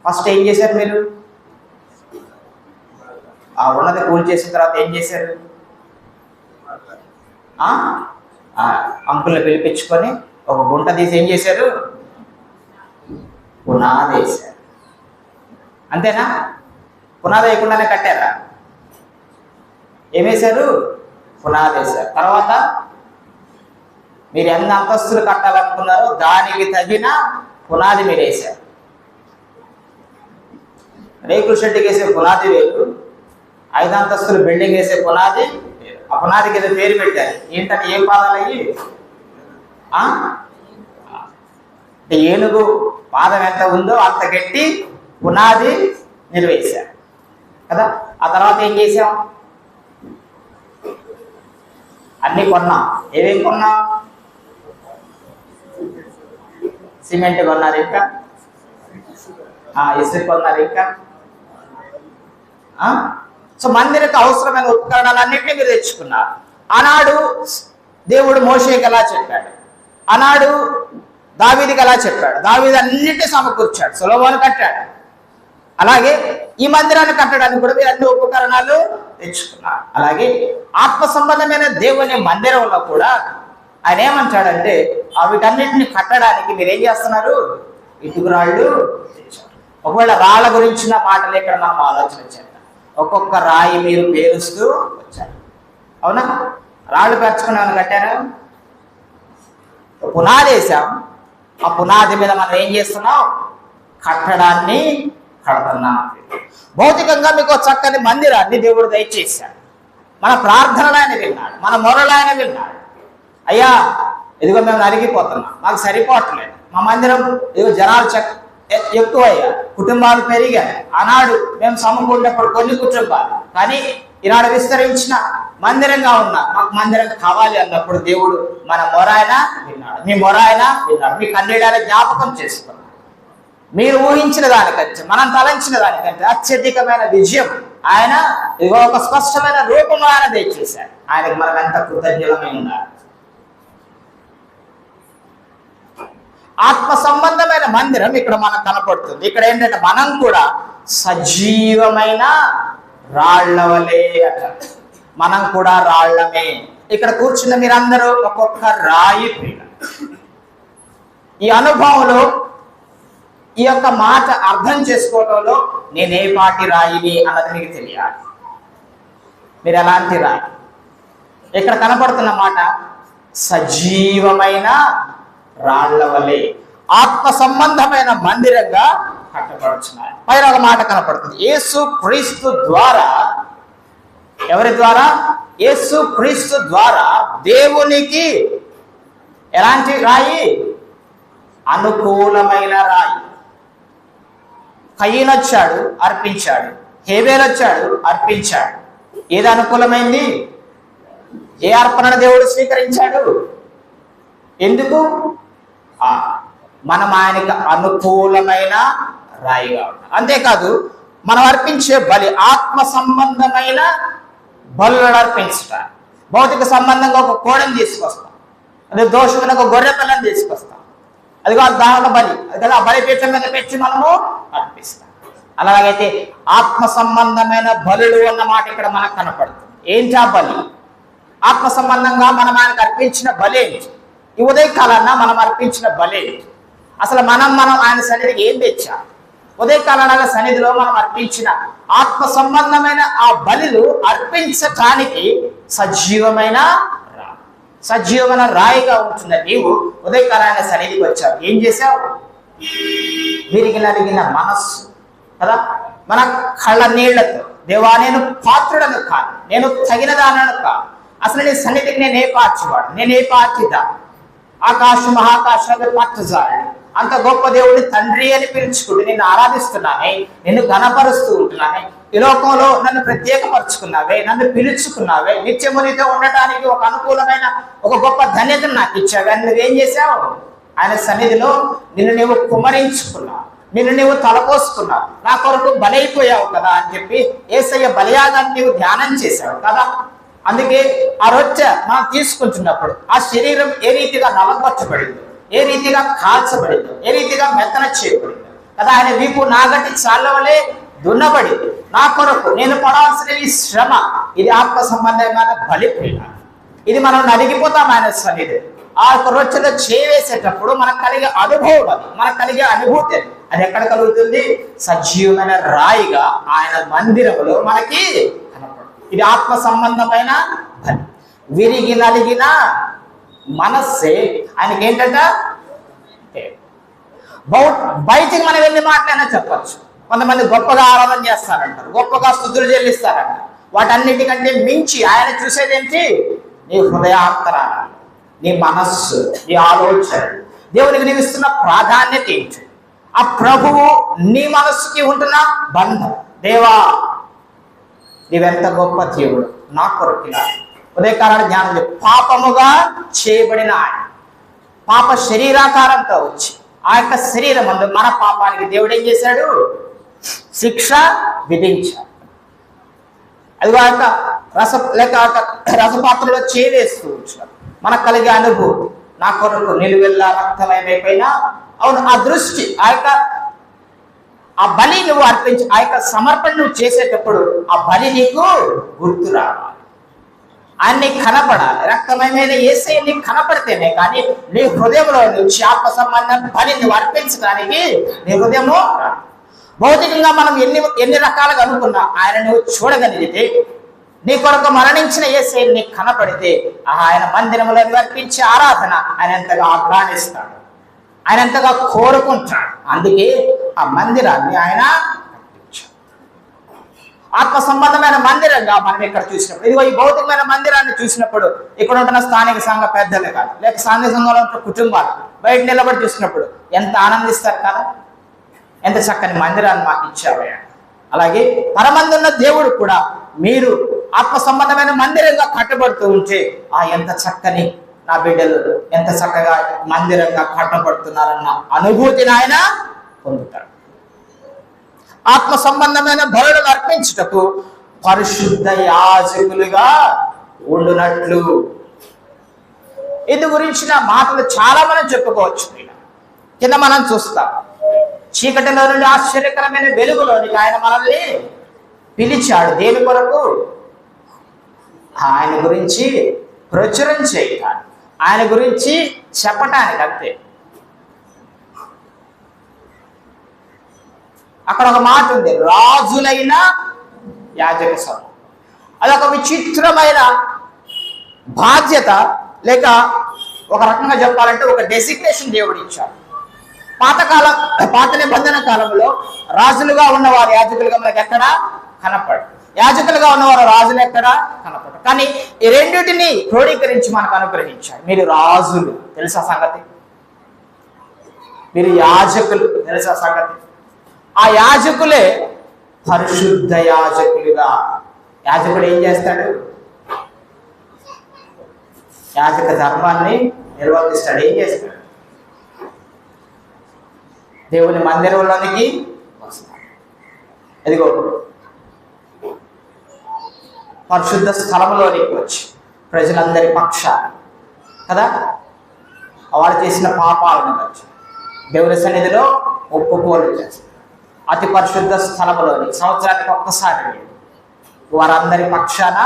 ఫస్ట్ ఏం చేశారు మీరు? ఉన్నది కూల్ చేసిన తర్వాత ఏం చేశారు? అంకుల్ని పిలిపించుకొని ఒక గుంట తీసి ఏం చేశారు? పునాది వేశారు. అంతేనా? పునాది వేయకుండానే కట్టారా? ఏమేశారు? పునాది వేశారు. తర్వాత మీరు ఎన్ని అంతస్తులు కట్టాలనుకున్నారో దానికి తగిన పునాది మీరు వేశారు. రేకుల షెడ్డుకి వేసే పునాది వేరు, 5 అంతస్తులు బిల్డింగ్ వేసే పునాది వేరు. ఆ పునాదికి ఏదో పేరు పెట్టారు. ఏంటంటే ఏం పాదాలు అయ్యి? ఏనుగు పాదం ఎంత ఉందో అంత గట్టి పునాది మీరు వేశారు కదా. ఆ తర్వాత ఏం చేసాం? అన్ని కొన్నాం. ఏమేమి కొన్నాం? సిమెంట్ కొన్నారు, ఇంకా ఇసుక కొన్నారు, ఇంకా సో మందిరకు అవసరమైన ఉపకరణాలన్నింటినీ మీరు తెచ్చుకున్నారు. ఆనాడు దేవుడు మోషేకి ఎలా చెప్పాడు, ఆనాడు దావీదుకి ఎలా చెప్పాడు. దావీదు అన్నింటినీ సమకూర్చాడు, సొలొమోను కట్టాడు. అలాగే ఈ మందిరాన్ని కట్టడానికి కూడా మీరు అన్ని ఉపకరణాలు తెచ్చుకున్నారు. అలాగే ఆత్మ సంబంధమైన దేవుని మందిరంలో కూడా ఆయన ఏమంటాడంటే వీటన్నిటిని కట్టడానికి మీరు ఏం చేస్తున్నారు? ఇటుకురాళ్ళు తెచ్చారు. ఒకవేళ రాళ్ళ గురించిన మాటలు ఇక్కడ మనం ఆలోచన చేద్దాం. ఒక్కొక్క రాయి మీరు పేరుస్తూ వచ్చారు. అవునా? రాళ్ళు పేర్చుకుని ఏమైనా కట్టారా? పునాది వేసాం. ఆ పునాది మీద మనం ఏం చేస్తున్నాం? కట్టడాన్ని కడుతున్నాం. భౌతికంగా మీకు చక్కని మందిరాన్ని దేవుడు దయచేశాడు. మన ప్రార్థనలు ఆయన విన్నాడు, మన మొరలు ఆయన విన్నాడు. అయ్యా ఇదిగో మేము నలిగిపోతున్నాం, మాకు సరిపోవట్లేదు, మా మందిరం ఇదిగో జనాలు ఎక్కువయ్యా, కుటుంబాలు పెరిగాయి. ఆనాడు మేము సమకూడినప్పుడు కొన్ని కుటుంబాలు, కానీ ఈనాడు విస్తరించిన మందిరంగా ఉన్నా మాకు మందిరం కావాలి అన్నప్పుడు దేవుడు మన మొరాయన విన్నాడు, మీ మొరాయన విన్నాడు. మీ కన్నీడాన్ని జ్ఞాపకం చేసుకున్నాడు. మీరు ఊహించిన దానికంటే, మనం తలంచిన దానికంటే అత్యధికమైన విజయం ఆయన ఇదిగో ఒక స్పష్టమైన రూపంలో ఆయన దయచేశాడు. ఆయనకు మనం ఎంత కృతజ్ఞతమై ఉండాలి. ఆత్మ సంబంధమైన మందిరం ఇక్కడ మనకు కనపడుతుంది. ఇక్కడ ఏంటంటే మనం కూడా సజీవమైన రాళ్ల వలె అట. మనం కూడా రాళ్లమే. ఇక్కడ కూర్చున్న మీరందరూ ఒక్కొక్క రాయి పీడ. ఈ అనుభవంలో ఈ యొక్క మాట అర్థం చేసుకోవడంలో నేనే పాటి రాయిని అన్నది మీకు తెలియాలి. మీరు ఎలాంటి రాయి? ఇక్కడ కనపడుతున్న మాట సజీవమైన రాళ్ల వలె ఆత్మ సంబంధమైన మందిరంగా కట్టబడుచున్నాయి. పైన ఒక మాట కనపడుతుంది, యేసు క్రీస్తు ద్వారా. ఎవరి ద్వారా? యేసు క్రీస్తు ద్వారా దేవునికి ఎలాంటి రాయి? అనుకూలమైన రాయి. కయీను వచ్చాడు, అర్పించాడు. హేబేలు వచ్చాడు, అర్పించాడు. ఏది అనుకూలమైంది? ఏ అర్పణను దేవుడు స్వీకరించాడు? ఎందుకు? మనం ఆయనకు అనుకూలమైన రాయిగా ఉంటాం. అంతేకాదు మనం అర్పించే బలి ఆత్మ సంబంధమైన బలులను అర్పించటం. భౌతిక సంబంధంగా ఒక కోడని తీసుకొస్తాం, అదే దోషమైన ఒక గొర్రె పిల్లని తీసుకొస్తాం, అదిగో దాని బలి, అది కదా ఆ బలిపీఠం మీద పెట్టి మనము అర్పిస్తాం. అలాగైతే ఆత్మ సంబంధమైన బలులు అన్న మాట ఇక్కడ మనకు కనపడుతుంది. ఏంటి ఆ బలి? ఆత్మ సంబంధంగా మనం ఆయనకు అర్పించిన బలి ఏంటి? ఈ ఉదయకాలాన మనం అర్పించిన బలి ఏంటి? అసలు మనం ఆయన సన్నిధికి ఏం తెచ్చాం? ఉదయకాలాన సన్నిధిలో మనం అర్పించిన ఆత్మ సంబంధమైన ఆ బలులు అర్పించటానికి సజీవమైన సజీవమైన రాయిగా ఉంటున్న నీవు ఉదయకాలాన్ని సన్నిధికి వచ్చావు. ఏం చేశావు? విరిగి నలిగిన మనస్సు కదా, మన కళ్ళ నీళ్లతో, దేవా నేను పాత్రుడను కాదు, నేను తగిన దానను కాదు, అసలు నీ సన్నిధికి నేనే పార్చివాడు, నేనే పార్చిదా, ఆకాశ మహాకాశాలు పట్టుజాలి అంత గొప్ప దేవుడిని తండ్రి అని పిలుచుకుంటూ నిన్ను ఆరాధిస్తున్నానే, నిన్ను ఘనపరుస్తూ ఉంటున్నానే, ఈ లోకంలో నన్ను ప్రత్యేకపరుచుకున్నావే, నన్ను పిలుచుకున్నావే, నిత్యము నీతో ఉండటానికి ఒక అనుకూలమైన ఒక గొప్ప ధన్యతను నాకు ఇచ్చావే అని నువ్వేం చేశావు? ఆయన సన్నిధిలో నిన్ను నీవు కుమరించుకున్నావు, నిన్ను నీవు తలపోసుకున్నావు, నా కొరకు బలైపోయావు కదా అని చెప్పి యేసయ్య బలియాగాన్ని నీవు ధ్యానం చేశావు కదా. అందుకే ఆ రొట్టె మనం తీసుకుంటున్నప్పుడు ఆ శరీరం ఏ రీతిగా నలగొట్టబడిందో, ఏ రీతిగా కాల్చబడిందో, ఏ రీతిగా మెత్తన చేయబడిందో కదా. ఆయన వీపు నాగటి చాళ్ళ వలె దున్నబడింది. నా కొరకు నేను పడాల్సిన ఈ శ్రమ, ఇది ఆత్మ సంబంధమైన బలిపీడ. ఇది మనం నలిగిపోతాం ఆయన సన్నిధి. ఆ రొట్టెలో చేవేసేటప్పుడు మనకు కలిగే అనుభవం, అది మనకు కలిగే అనుభూతి, అది ఎక్కడ కలుగుతుంది? సజీవమైన రాయిగా ఆయన మందిరంలో మనకి కనపడు. ఇది ఆత్మ సంబంధమైన బలి. విరిగి నలిగిన మనస్సే ఆయనకి ఏంటంట? బయటికి మనం ఎన్ని మాటలైనా చెప్పచ్చు. కొంతమంది గొప్పగా ఆరాధన చేస్తారంటారు, గొప్పగా స్తుతులు చెల్లిస్తారంటారు. వాటన్నిటికంటే మించి ఆయన చూసేది ఏంటి? నీ హృదయాంతరాలు, నీ మనస్సు, నీ ఆలోచన, దేవునికి నీవు ఇస్తున్న ప్రాధాన్యత ఏంటి? ఆ ప్రభువు నీ మనస్సుకి ఉంటున్న బంధం. దేవా నీవెంత గొప్ప దేవుడు, నా కొరకు ఉదయకాలాన్ని జ్ఞానం చెప్పి పాపముగా చేయబడిన ఆయన పాప శరీరాకారంతో వచ్చి ఆ యొక్క శరీరం అందు మన పాపానికి దేవుడు ఏం చేశాడు? శిక్ష విధించాడు. అది ఆ రసపాత్రలో చేవేస్తూ ఉంచాడు. మనకు కలిగే అనుభూతి, నా కొరకు నిలువెల్లా రక్తమయమైపోయినా, అవును ఆ దృష్టి, ఆ బలి నువ్వు అర్పించి ఆ యొక్క సమర్పణ నువ్వు చేసేటప్పుడు ఆ బలి నీకు గుర్తు రావాలి, ఆయన నీకు కనపడాలి. రక్తమయమైన యేసయ్య నీకు కనపడితేనే కానీ నీ హృదయంలో నుంచి ఆత్మ సంబంధం బలి నువ్వు అర్పించడానికి నీ హృదయము. భౌతికంగా మనం ఎన్ని రకాలుగా అనుకున్నా ఆయన నువ్వు చూడగలిగితే, నీ కొరకు మరణించిన యేసయ్య నీకు కనపడితే ఆయన మందిరంలో అర్పించే ఆరాధన ఆయన ఎంతగా ఆహ్వానిస్తాడు, ఆయన ఎంతగా కోరుకుంటాడు. అందుకే ఆ మందిరాన్ని ఆయన కట్టించాడు. ఆత్మ సంబంధమైన మందిరంగా మనం ఇక్కడ చూసినప్పుడు, ఇదిగో ఈ భౌతికమైన మందిరాన్ని చూసినప్పుడు ఇక్కడ ఉంటున్న స్థానిక సంఘ పెద్దలే కాదు, లేక స్థానిక సంఘంలో ఉంటున్న కుటుంబాలు బయట నిలబడి చూసినప్పుడు ఎంత ఆనందిస్తారు కదా, ఎంత చక్కని మందిరాన్ని మాకు ఇచ్చావయ్యా. అలాగే పరమందున్న దేవుడు కూడా మీరు ఆత్మ సంబంధమైన మందిరంగా కట్టబడుతూ ఉంటే ఎంత చక్కని నా బిడ్డలు ఎంత చక్కగా మందిరంగా కట్టబడుతున్నారన్న అనుభూతిని ఆయన పొందుతాడు. ఆత్మ సంబంధమైన బలులను అర్పించుటకు పరిశుద్ధ యాజకులుగా ఉండునట్లు. ఇది గురించిన మాటలు చాలా మనం చెప్పుకోవచ్చు. కింద మనం చూస్తాం, చీకటిలో నుండి ఆశ్చర్యకరమైన వెలుగులోనికి ఆయన మనల్ని పిలిచాడు. దేని కొరకు? ఆయన గురించి ప్రచురం చేయటానికి, ఆయన గురించి చెప్పటానికి. అంతే. అక్కడ ఒక మాట ఉంది, రాజులైన యాజక సమూహం. అదొక విచిత్రమైన బాధ్యత, లేక ఒక రకంగా చెప్పాలంటే ఒక డెసిగ్నేషన్ దేవుడు ఇచ్చాడు. పాత నిబంధన కాలంలో రాజులుగా ఉన్నవారు యాజకులుగా మనకి ఎక్కడ కనపడు, యాజకులుగా ఉన్నవారు రాజులు ఎక్కడ కనపడు. కానీ ఈ రెండింటిని క్రోడీకరించి మనకు అనుగ్రహించాడు. మీరు రాజులు, తెలుసా సంగతి? మీరు యాజకులు, తెలుసా సంగతి? ఆ యాజకులే పరిశుద్ధ యాజకులుగా. యాజకుడు ఏం చేస్తాడు? యాజక ధర్మాన్ని నిర్వర్తిస్తాడు. ఏం చేస్తాడు? దేవుని మందిరంలోనికి వస్తాడు. ఎదిగో పరిశుద్ధ స్థలంలోనికి వచ్చి ప్రజలందరి పక్షాన కదా వారు చేసిన పాపాలను వచ్చి దేవుని సన్నిధిలో ఒప్పుకోలు చేస్తారు. అతి పరిశుద్ధ స్థలంలోని సంవత్సరానికి ఒక్కసారి వారందరి పక్షాన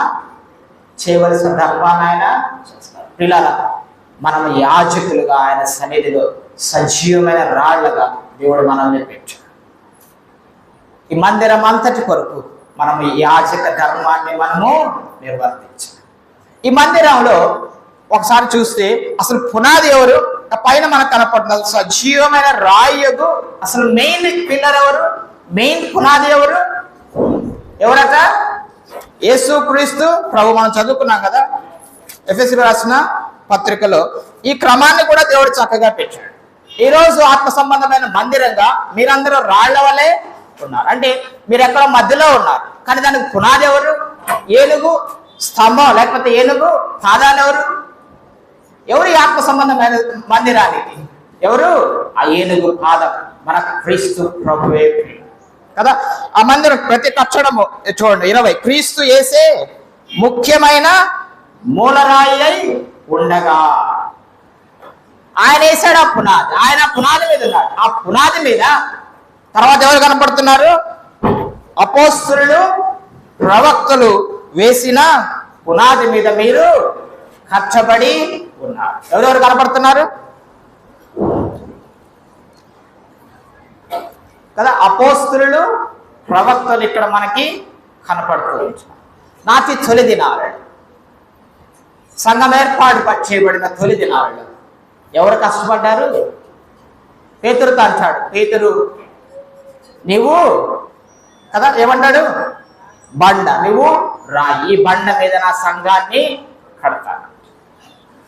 చేయవలసిన ధర్మాన్ని ఆయన చేస్తారు. పిల్లల మనం యాజకులుగా ఆయన సన్నిధిలో సజీవమైన రాళ్లుగా దేవుడు మనల్ని పెట్టాడు. ఈ మందిరం అంతటి కొరకు మనము యాజక ధర్మాన్ని మనము నిర్వర్తించాలి. ఈ మందిరంలో ఒకసారి చూస్తే అసలు పునాది ఎవరు? పైన మనకు కనపడుతుంది సజీవమైన రాయగు. అసలు మెయిన్ పిల్లర్ ఎవరు? మెయిన్ పునాది ఎవరు? ఎవరట? యేసుక్రీస్తు ప్రభు. మనం చదువుకున్నాం కదా ఎఫెసీయులకు రాసిన పత్రికలో. ఈ క్రమాన్ని కూడా దేవుడు చక్కగా పెట్టాడు. ఈరోజు ఆత్మ సంబంధమైన మందిరంగా మీరందరూ రాళ్ల వలె ఉన్నారు. అంటే మీరు ఎక్కడ మధ్యలో ఉన్నారు, కానీ దానికి పునాది ఎవరు? ఏనుగు స్తంభం లేకపోతే ఏనుగు పాదాలు ఎవరు? ఎవరు ఈ ఆత్మ సంబంధమైన మందిరానికి? ఎవరు? ఆ ఏనుగు పాదం మన క్రీస్తు ప్రభువే కదా. ఆ మందిరం ప్రతి కట్టడము చూడండి 20 క్రీస్తు యేసే ముఖ్యమైన మూలరాయి అయి ఉండగా. ఆయన వేసాడు ఆ పునాది. ఆయన పునాది మీద ఉన్నాడు. ఆ పునాది మీద తర్వాత ఎవరు కనపడుతున్నారు? అపోస్తలులు ప్రవక్తలు వేసిన పునాది మీద మీరు కట్టబడి ఉన్నారు. ఎవరెవరు కనపడుతున్నారు కదా? అపోస్తలులు ప్రవక్తలు ఇక్కడ మనకి కనపడుతూ నాటి తొలి దినాలు, సంఘం ఏర్పాటు చేయబడిన తొలి దినాలు ఎవరు కష్టపడ్డారు? పేతురుతో అంటాడు, పేతురు నీవు కదా ఏమంటాడు? బండ, నువ్వు రాయి, ఈ బండ మీద నా సంఘాన్ని కడతాను.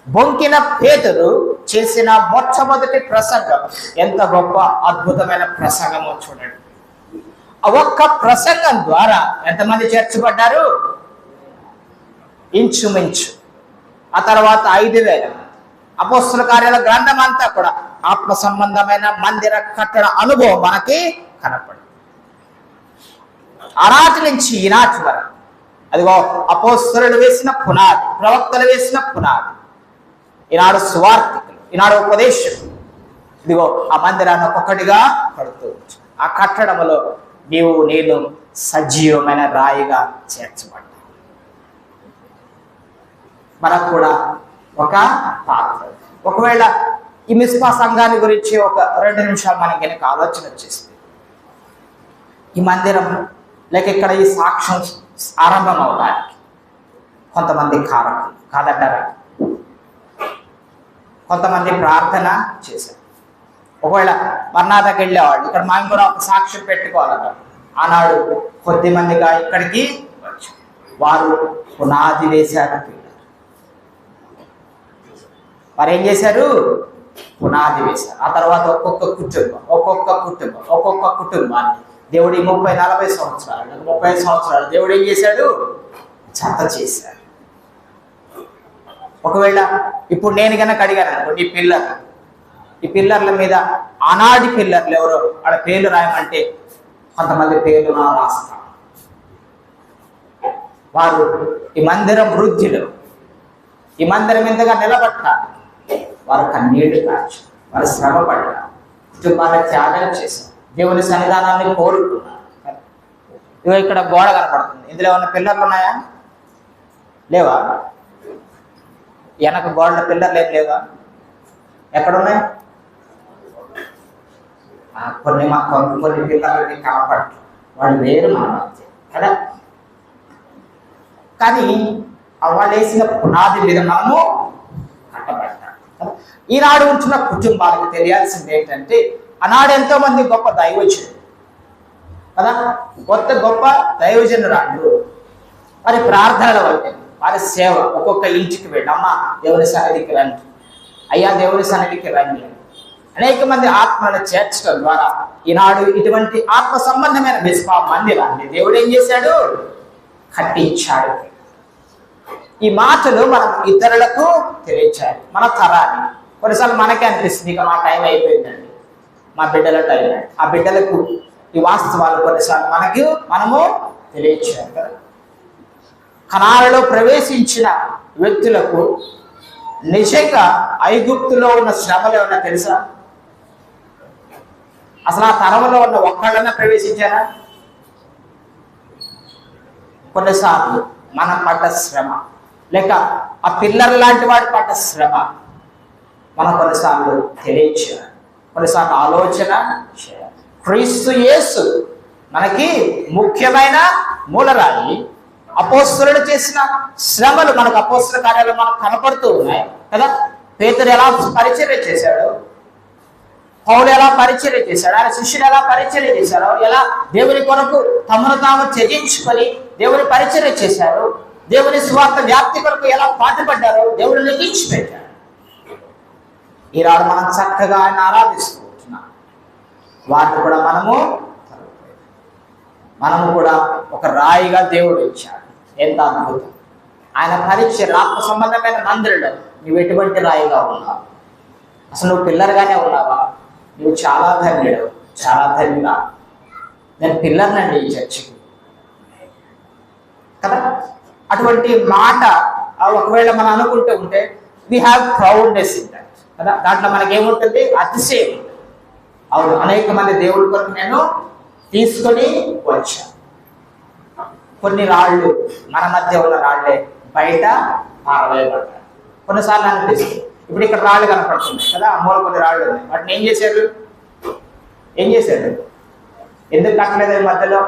బొంకిన పేతురు చేసిన మొట్టమొదటి ప్రసంగం ఎంత గొప్ప అద్భుతమైన ప్రసంగమో చూడండి. ఆ ఒక్క ప్రసంగం ద్వారా ఎంతమంది చేర్చబడ్డారు? ఇంచుమించు. ఆ తర్వాత 5,000. అపోస్తల కార్యాల గ్రంథం అంతా కూడా ఆత్మ సంబంధమైన మందిర కట్టడ అనుభవం మనకి కనపడు. ఆనాటి నుంచి ఈనాటి వరకు అదిగో అపోస్తలులు వేసిన పునాది, ప్రవక్తలు వేసిన పునాది. ఈనాడు సువార్తికులు, ఈనాడు ఉపదేశకులు ఇదిగో ఆ మందిరాన్ని ఒక్కొక్కటిగా కడుతూ ఆ కట్టడంలో నీవు నేను సజీవమైన రాయిగా చేర్చబడ్డా. మనకు కూడా ఒక పాత్ర. ఒకవేళ ఈ మిస్పా సంఘాన్ని గురించి ఒక 2 నిమిషాలు మనకి కనుక ఆలోచన వచ్చేస్తే, ఈ మందిరం లేక ఇక్కడ ఈ సాక్ష్యం ఆరంభం అవడానికి కొంతమంది కారకులు కాదంటారా? కొంతమంది ప్రార్థన చేశారు. ఒకవేళ మర్నాథకి వెళ్ళేవాళ్ళు ఇక్కడ మనం కూడా ఒక సాక్ష్యం పెట్టుకోవాలన్నారు. ఆనాడు కొద్ది మందిగా ఇక్కడికి వచ్చారు. వారు పునాది వేశారు. వారు ఏం చేశారు? పునాది వేశారు. ఆ తర్వాత ఒక్కొక్క కుటుంబాన్ని దేవుడి 30-40 సంవత్సరాలు 35 సంవత్సరాలు దేవుడు ఏం చేశాడు? చెత్త చేశాడు. ఒకవేళ ఇప్పుడు నేను కనుక అడిగాను అనుకోండి, ఈ పిల్లర్ల మీద ఆనాటి పిల్లర్లు ఎవరో వాళ్ళ పేర్లు రాయమంటే కొంతమంది పేర్లు నా రాస్తా. వారు ఈ మందిరం వృద్ధిలో ఈ మందిరం ఎంతగా నిలబట్టాలి, వారు కన్నీళ్లు కాచారు, వారు శ్రమ పడ్డారు, కుటుంబాన్ని త్యాగం చేశారు, దేవుని సన్నిధానాన్ని కోరుకున్నారు. ఇదిగో ఇక్కడ గోడ కనపడుతుంది. ఇందులో ఏమన్నా పిల్లర్లు ఉన్నాయా? లేవా? వెనక గోడల పిల్లర్లు ఏం లేవా? ఎక్కడున్నాయి? కొన్ని పిల్లర్లు కాపాడు, వాళ్ళు వేరు మన మధ్య కదా. కానీ వాళ్ళు వేసిన పునాది మీద మనము కట్టబడ్డాం. ఈనాడు ఉంటున్న కుటుంబాలకు తెలియాల్సింది ఏంటంటే, ఆనాడు ఎంతో మంది గొప్ప దైవజనులు కదా, గొప్ప దైవజనురాళ్ళు వారి ప్రార్థనల వల్ల వారి సేవ ఒక్కొక్క ఇంటికి వెళ్ళి అమ్మ దేవుని సన్నిధికి రండి, అయ్యా దేవుని సన్నిధికి రండి, అనేక మంది ఆత్మలను చేర్చడం ద్వారా ఈనాడు ఇటువంటి ఆత్మ సంబంధమైన మిస్పా మందిరాన్ని దేవుడు ఏం చేశాడు? కట్టించాడు. ఈ మాటలు మనం ఇతరులకు తెలియచాలి. మన తరాన్ని కొన్నిసార్లు మనకే అనిపిస్తుంది ఇక మా టైం అయిపోయిందండి, మా బిడ్డల టైం. ఆ బిడ్డలకు ఈ వాస్తవాలు కొన్నిసార్లు మనము తెలియచేయాలి కదా. కనాలలో ప్రవేశించిన వ్యక్తులకు నిజంగా ఐగుప్తులో ఉన్న శ్రమలు ఏమన్నా తెలుసా? అసలు ఆ తరంలో ఉన్న ఒక్కళ్ళన్నా ప్రవేశించారా? కొన్నిసార్లు మనం పడ్డ శ్రమ లేక ఆ పిల్లర్ లాంటి వాడు పడ్డ శ్రమ మనం కొన్నిసార్లు తెలియచేయాలి, కొన్నిసార్లు ఆలోచన చేయాలి. క్రీస్తు యేసు మనకి ముఖ్యమైన మూలరాయి, అపోస్తలుడు చేసిన శ్రమలు మనకు అపోస్తల కార్యాలు మనకు కనపడుతూ ఉన్నాయి కదా. పేతురు ఎలా పరిచర్య చేశాడు, పౌలు ఎలా పరిచర్య చేశాడు, ఆయన శిష్యుడు ఎలా పరిచర్య చేశారో, ఎలా దేవుని కొరకు తమను తాము త్యజించుకొని దేవుని పరిచర్య చేశారు, దేవుని స్వార్థ వ్యాప్తి కొరకు ఎలా పాటుపడ్డారో దేవుడు లెక్కించి పెట్టాడు. ఈనాడు మనం చక్కగా ఆయన ఆరాధిస్తూ ఉంటున్నాం. వాటిని కూడా మనము కూడా ఒక రాయిగా దేవుడు ఇచ్చాడు. ఎంత అద్భుతం! ఆయన పరిచర్య ఆత్మ సంబంధమైన మందిరంలో నువ్వు ఎటువంటి రాయిగా ఉన్నావు? అసలు నువ్వు పిల్లర్గానే ఉన్నావా? నువ్వు చాలా ధన్యుడు, చాలా ధన్యుడా. నేను పిల్లర్నండి ఈ చర్చికి కదా. అటువంటి మాట ఒకవేళ మనం అనుకుంటూ ఉంటే we have proudness in that కదా. దాంట్లో మనకేముంటుంది? అతిశయం. అవును, అనేక మంది దేవుడి కొరకు నేను తీసుకొని వచ్చాను. కొన్ని రాళ్ళు మన మధ్య ఉన్న రాళ్లే బయట పారవేయబడ్డాయి. కొన్నిసార్లు అనిపిస్తుంది, ఇప్పుడు ఇక్కడ రాళ్ళు కనపడుతున్నాయి కదా, అమ్మోలు కొన్ని రాళ్ళు ఉన్నాయి. వాటిని ఏం చేశారు? ఎందుకు కట్టలేదు? మధ్యలో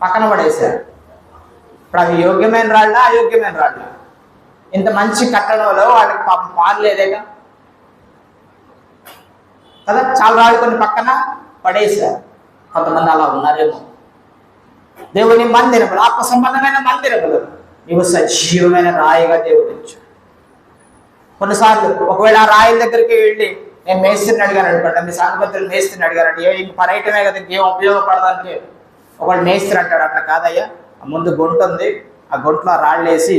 పక్కన పడేశారు. ఇప్పుడు అవి యోగ్యమైన రాళ్ళ, అయోగ్యమైన రాళ్ళ? ఇంత మంచి కట్టడంలో వాళ్ళకి పాపం పారలేదేగా కదా. చాలా రాళ్ళు కొన్ని పక్కన పడేశారు. కొంతమంది అలా ఉన్నారేమో. దేవుని మందిరములు, ఆత్మ సంబంధమైన మందిరములు నీవు సజీవమైన రాయిగా దేవుడు ఇచ్చాడు. కొన్నిసార్లు ఒకవేళ ఆ రాయిల దగ్గరికి వెళ్ళి నేను మేస్త్రిని అడిగాను అనుకోండి, మీ సాంగపత్రులు మేస్త్రిని అడిగారంటే ఇంక పడేయటమే కదా, ఇంకేం ఉపయోగపడదంటే ఒకళ్ళు మేస్త్రి అంటాడు. అట్లా కాదయ్యా, ముందు గొంట ఉంది, ఆ గొంట్లో రాళ్ళు వేసి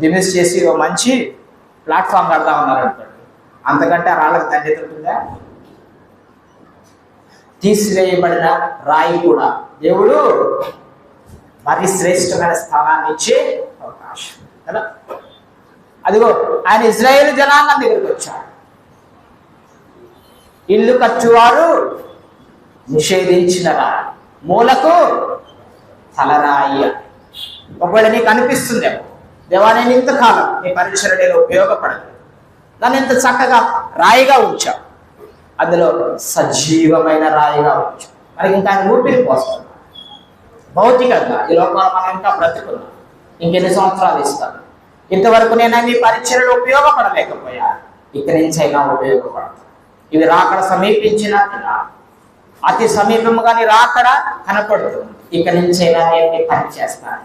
దిమిస్ చేసి ఒక మంచి ప్లాట్ఫామ్ కడతా ఉన్నారు అనుకోండి. అంతకంటే ఆ రాళ్ళకి ధన్యత ఉంటుందా? తీసివేయబడిన రాయి కూడా దేవుడు మరి శ్రేష్టమైన స్థానాన్ని ఇచ్చే అవకాశం కదా. అదిగో ఆయన ఇజ్రాయేల్ జనాంగం దగ్గరికి వచ్చాడు. ఇల్లు కట్టువారు నిషేధించిన రాయి, మూలకు తలరాయి. ఒకవేళ నీకు అనిపిస్తుందేమో, దేవా నేను ఇంతకాలం నీ పరిచర్యలో ఉపయోగపడదు, దాన్ని ఇంత చక్కగా రాయిగా ఉంచావు, అందులో సజీవమైన రాయిగా ఉంచావు. మనకి ఇంకా ఆయన ఊపిరి పోస్తున్నాడు. భౌతికంగా ఈ లోకంలో మనం ఇంకా బ్రతుకున్నాం. ఇంకెన్ని సంవత్సరాలు ఇస్తాను? ఇంతవరకు నేను మీ పరిచర్యలో ఉపయోగపడలేకపోయా, ఇక్కడి నుంచి అయినా ఉపయోగపడతాను. ఇవి రాకడ సమీపించిన అతి సమీపముగా నీ రాకడ కనపడుతుంది. ఇక్కడి నుంచి అయినా నేను నీ పని చేస్తాను,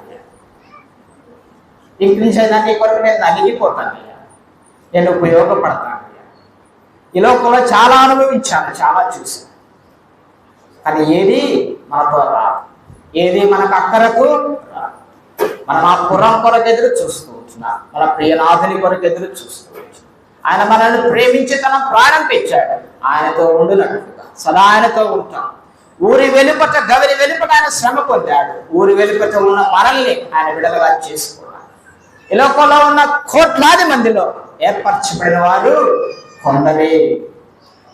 ఇక్కడి నుంచి అయినా నీ కొరకు నేను నలిగిపోతాను, నేను ఉపయోగపడతాను. ఈ లోకంలో చాలా అనుభవించాను, చాలా చూశాను, కానీ ఏది మనతో రాదు, ఏది మనకు అక్కరకు రాదు. మనం ఆ పురం కొరకు ఎదురు చూస్తూ ఉంటున్నాం, మన ప్రియనాథుని కొరకు ఎదురు చూస్తూ ఉంటున్నాం. ఆయన మనల్ని ప్రేమించి తన ప్రాణం పెంచాడు. ఆయనతో ఉండునట్టుగా సదా ఆయనతో ఉంటాం. ఊరి వెలుపట గవిని వెలుపట ఆయన శ్రమ పొందాడు. ఊరి వెలుపట ఉన్న మనల్ని ఆయన విడుదల చేసుకున్నాడు. ఈ లోకంలో ఉన్న కోట్లాది మందిలో ఏర్పరచబడిన వారు కొందరే,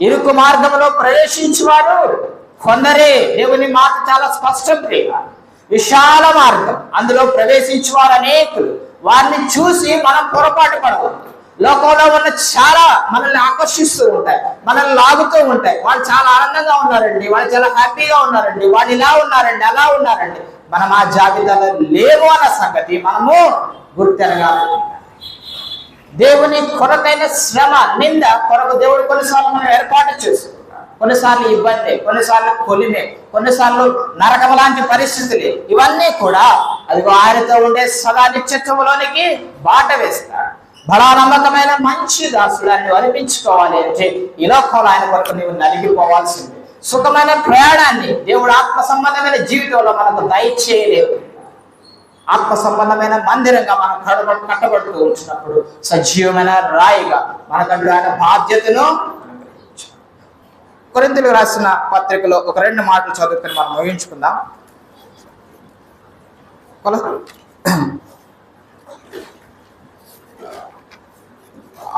ఇరుకు మార్గంలో ప్రవేశించేవారు కొందరే. దేవుని మాట చాలా స్పష్టం. విశాల మార్గం, అందులో ప్రవేశించేవారు అనేకులు. వారిని చూసి మనం పొరపాటు పడవద్దు. లోకంలో ఉన్న చాలా మనల్ని ఆకర్షిస్తూ ఉంటాయి, మనల్ని లాగుతూ ఉంటాయి. వాళ్ళు చాలా ఆనందంగా ఉన్నారండి, వాళ్ళు చాలా హ్యాపీగా ఉన్నారండి, వాళ్ళు ఇలా ఉన్నారండి, అలా ఉన్నారండి. మనం ఆ జాబితాలో లేవు అన్న సంగతి మనము గుర్తెరగాలి. దేవుని కొరకైన శ్రమ, నింద కొరకు దేవుడు కొన్నిసార్లు మనం ఏర్పాటు చేసుకుంటాం. కొన్నిసార్లు ఇబ్బంది, కొన్నిసార్లు కొలిమే, కొన్నిసార్లు నరకం లాంటి పరిస్థితులు. ఇవన్నీ కూడా అదిగో ఆయనతో ఉండే సదా నిత్యత్వంలోనికి బాట వేస్తాడు. బడా నమ్మకమైన మంచి దాసుడాన్ని అనిపించుకోవాలి అంటే ఈ లోకంలో ఆయన కొరకు నీవు నలిగిపోవాల్సిందే. సుఖమైన ప్రయాణాన్ని దేవుడు ఆత్మ సంబంధమైన జీవితంలో మనకు దయచేయలేదు. ఆత్మ సంబంధమైన మందిరంగా మనం కట్టబడుతూ ఉంచినప్పుడు సజీవమైన రాయిగా మనకంటూ ఆయన బాధ్యతను అనుగ్రహించాడు. కొరింథీయులకు రాసిన పత్రికలో ఒక 2 మాటలు చదువుకొని మనం ముగించుకుందాం.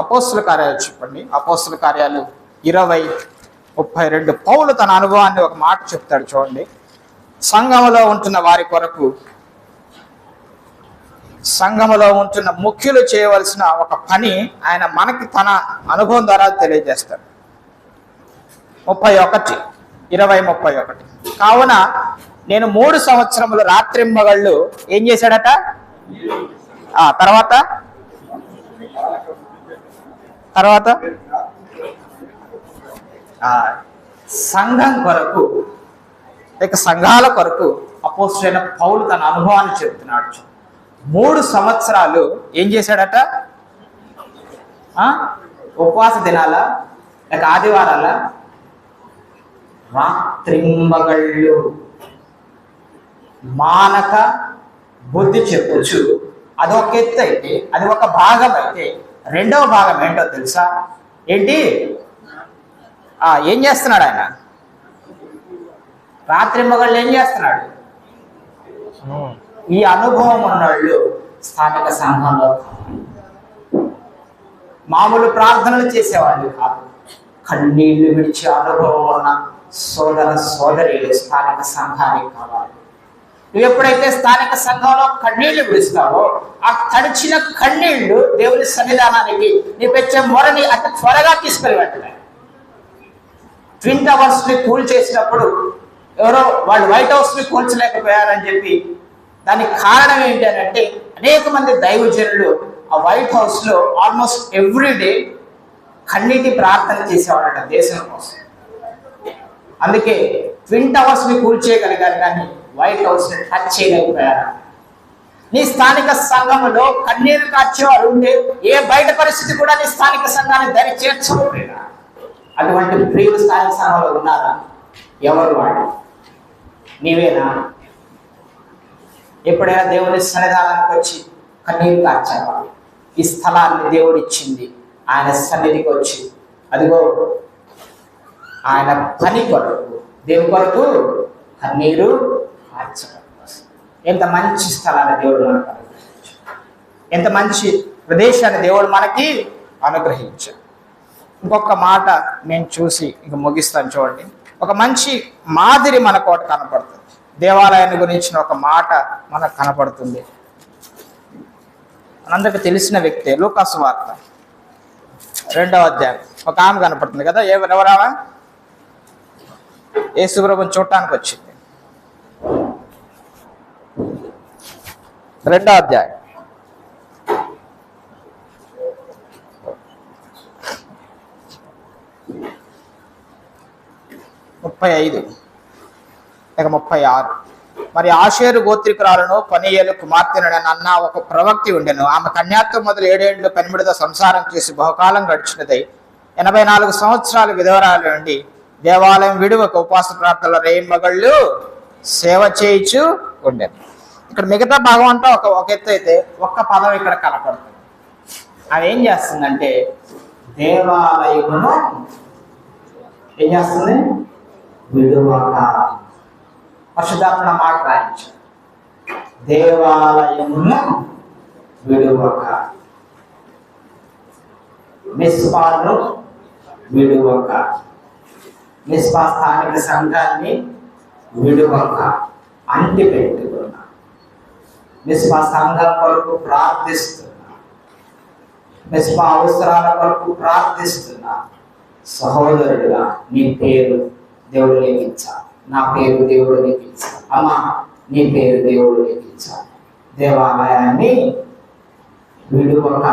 అపోస్తుల కార్యాలు చెప్పండి. అపోస్తుల కార్యాలు 20:32. పౌలు తన అనుభవాన్ని ఒక మాట చెప్తాడు చూడండి. సంఘములో ఉంటున్న వారి కొరకు, సంఘములో ఉంటున్న ముఖ్యులు చేయవలసిన ఒక పని ఆయన మనకి తన అనుభవం ద్వారా తెలియజేస్తాడు. 20:31. కావున నేను 3 సంవత్సరములు రాత్రింబగళ్ళు ఏం చేశాడట? తర్వాత తర్వాత సంఘం కొరకు లేక సంఘాల కొరకు అపోస్తలుడైన పౌలు తన అనుభవాన్ని చెబుతున్నాడు. 3 సంవత్సరాలు ఏం చేశాడట? ఉపవాస దినాల లేక ఆదివారాల రాత్రింబగళ్ళు మానక బుద్ధి చెప్పొచ్చు. అదొక ఎత్తు అయితే, అది ఒక భాగం అయితే, రెండవ భాగం ఏంటో తెలుసా? ఏంటి? ఏం చేస్తున్నాడు ఆయన? రాత్రింబగళ్ళు ఏం చేస్తున్నాడు? ఈ అనుభవం ఉన్నవాళ్ళు స్థానిక సంఘంలో మామూలు ప్రార్థనలు చేసేవాళ్ళు కాదు, కన్నీళ్లు విడిచే అనుభవం ఉన్న సోదర సోదరీలు స్థానిక సంఘానికి కావాలి. నువ్వు ఎప్పుడైతే స్థానిక సంఘంలో కన్నీళ్లు విడుస్తావో, ఆ తడిచిన కన్నీళ్లు దేవుని సన్నిధానానికి నీ పెంచే మొరని అతి త్వరగా తీసుకెళ్ళి పెట్టలే. ట్విన్ టవర్స్ ని కూల్ చేసినప్పుడు ఎవరో వాళ్ళు వైట్ హౌస్ ని కూల్చలేకపోయారని చెప్పి దానికి కారణం ఏంటి అని అంటే, అనేక మంది దైవజనులు ఆ వైట్ హౌస్ లో ఆల్మోస్ట్ ఎవ్రీడే కన్నీటి ప్రార్థన చేసేవాడట దేశం కోసం. అందుకే ట్విన్ టవర్స్ ని కూల్చేయగలిగారు కానీ వైట్ హౌస్ ని టచ్ చేయలేకపోయారు. నీ స్థానిక సంఘంలో కన్నీరు కార్చేవారు ఉంటే ఏ బయట పరిస్థితి కూడా నీ స్థానిక సంఘాన్ని దరి చేర్చకపోయినా. అటువంటి ప్రియులు స్థానిక సంఘంలో ఉన్నారా? ఎవరు వాడు? నీవేనా? ఎప్పుడైనా దేవుని సన్నిధానానికి వచ్చి కన్నీరు కార్చావా? ఈ స్థలాన్ని దేవుడు ఇచ్చింది ఆయన సన్నిధికి వచ్చి, అదిగో ఆయన పని కొరకు, దేని కొరకు? కన్నీరు కార్చడం. ఎంత మంచి స్థలాన్ని దేవుడు మనకు అనుగ్రహించాడు, ఎంత మంచి ప్రదేశాన్ని దేవుడు మనకి అనుగ్రహించాడు. ఇంకొక మాట నేను చూసి ఇంక ముగిస్తాను. చూడండి, ఒక మంచి మాదిరి మనకు ఒకటి కనపడుతుంది. దేవాలయాన్ని గురించిన ఒక మాట మనకు కనపడుతుంది. మనందరికి తెలిసిన వ్యక్తే, లూకాసు వార్త 2వ అధ్యాయం. ఒక ఆమె కనపడుతుంది కదా, ఎవరావా? యేసుప్రభుని చూడటానికి వచ్చింది. 2వ అధ్యాయం 35 లేక 36. మరి ఆషేరు గోత్రికురాలను పనియేలు కుమార్తెను అన్న ఒక ప్రవక్తి ఉండెను. ఆమె కన్యాత్వం మొదలు 7 ఏళ్ళు పెనిమిడితో సంసారం చేసి బహుకాలం గడిచినదై 84 సంవత్సరాలు విధవరాలు నుండి దేవాలయం విడువక ఉపవాస ప్రార్థనలో రేయింబగళ్ళు సేవ చేయించు ఉండేది. ఇక్కడ మిగతా భాగం అంతా ఒక ఎత్తు అయితే, ఒక్క పదం ఇక్కడ కనపడుతుంది. అది ఏం చేస్తుందంటే, దేవాలయమును ఏం చేస్తుంది? విడువక. పరిశుద్ధాత్మ మాట రాయించు, దేవాలయమును విడువక, మిస్పాను విడువక, మిస్పా స్థానిక సంఘాన్ని విడువక అంటి పెట్టుకున్నా. మిస్పా సంఘం కొరకు ప్రార్థిస్తున్నా, మిస్పా అవసరాల కొరకు ప్రార్థిస్తున్నా. సహోదరుడుగా నీ పేరు దేవుడు లిఖించాలి, నా పేరు దేవుడు లిఖించాలి, అమ్మ నీ పేరు దేవుడు లిఖించాలి. దేవాలయాన్ని విడువక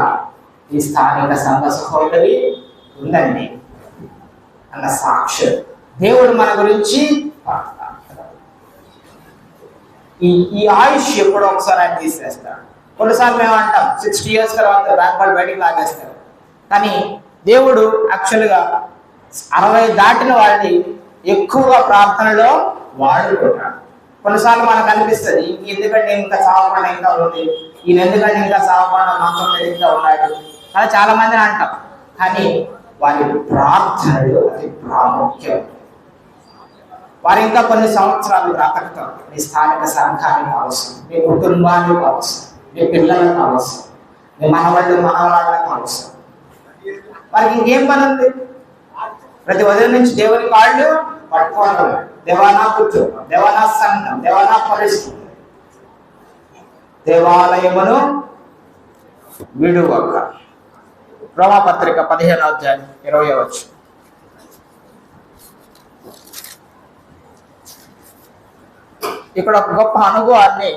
ఈ స్థానిక సంఘ సహోదరి ఉందండి అన్న సాక్ష్యం దేవుడు మన గురించి. ఈ ఆయుష్ ఎప్పుడో ఒకసారి ఆయన తీసేస్తాడు. కొన్నిసార్లు మేము అంటాం 60 years తర్వాత బ్యాంక్ వాళ్ళు బయటికి లాగేస్తారు. కానీ దేవుడు యాక్చువల్గా 60 దాటిన వాళ్ళని ఎక్కువగా ప్రార్థనలో వాడుకుంటాడు. కొన్నిసార్లు మనకు అనిపిస్తుంది, ఎందుకంటే ఇంకా చావకుండా ఇంకా ఉంది, ఈయన ఎందుకంటే ఇంకా చావకుండా మాత్రం మీద ఇంకా ఉన్నాడు అలా చాలా మందిని అంటాం. కానీ వారి ప్రార్థనలు అతి ప్రాముఖ్యం. వారు ఇంకా కొన్ని సంవత్సరాలు బ్రతకటం మీ స్థానిక సంఘానికి అవసరం, మీ కుటుంబానికి అవసరం, మీ పిల్లలకు అవసరం, మీ మనవాళ్ళకు అవసరం. వారికి ఇంకేం పని ఉంది? ప్రతి ఉదయం నుంచి దేవుని కాళ్ళు పట్టుకోవడం, దేవానా కూర్చోవడం, దేవానా సంఘం, దేవానా పరిస్థితి. దేవాలయమును విడువక. రోమాపత్రిక 15వ అధ్యాయం 20వ వచనం. ఇక్కడ ఒక గొప్ప అనుభవాన్ని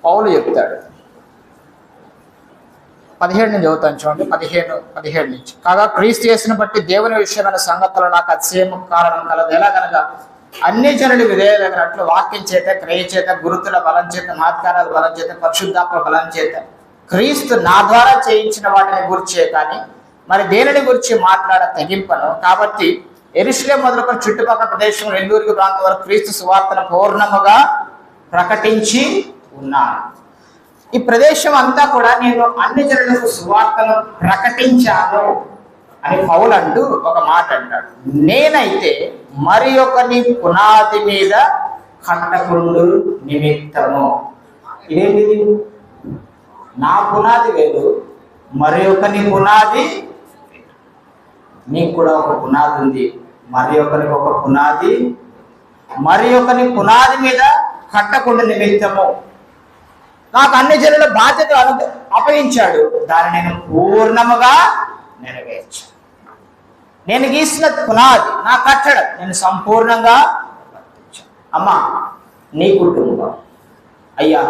పౌలు చెప్తాడు. 17 నుంచి చదువుతాను చూడండి. 17 నుంచి. కాగా క్రీస్తు యేసును బట్టి దేవుని విషయమైన సంగతులు నాకు అతిశయం కారణం కలదు. ఎలాగనగా అన్ని జనులు విధేయులగినట్లు వాక్యం చేత, క్రియ చేత, గురుతుల బలం చేత, మహత్కారాల బలం చేత, పరిశుద్ధాత్మ బలం చేత క్రీస్తు నా ద్వారా చేయించిన వాటిని గురించే కానీ మరి దేనిని గురించి మాట్లాడ తెగింపను. కాబట్టి యెరూషలేము మొదలుకొని చుట్టుపక్కల ప్రదేశం నెల్లూరు ప్రాంతం వరకు క్రీస్తు సువార్తను పూర్ణముగా ప్రకటించి ఉన్నాను. ఈ ప్రదేశం అంతా కూడా నేను అన్ని జనులకు సువార్తను ప్రకటించాను అని పౌలు అంటూ ఒక మాట అంటాడు. నేనైతే మరి ఒకని పునాది మీద కట్టకుండు నిమిత్తము. ఇదేంటిది? నా పునాది వేరు, మరి ఒకని పునాది. నీకు కూడా ఒక పునాది ఉంది, మరి ఒకరికి ఒక పునాది. మరి ఒకని పునాది మీద కట్టకుండు నిమిత్తము నాకు అన్ని జనుల బాధ్యత అప్పగించాడు. దాన్ని నేను పూర్ణముగా నెరవేర్చాను. నేను గీసిన పునాది, నా కట్టడం నేను సంపూర్ణంగా. అమ్మా, నీ కుటుంబం, అయ్యా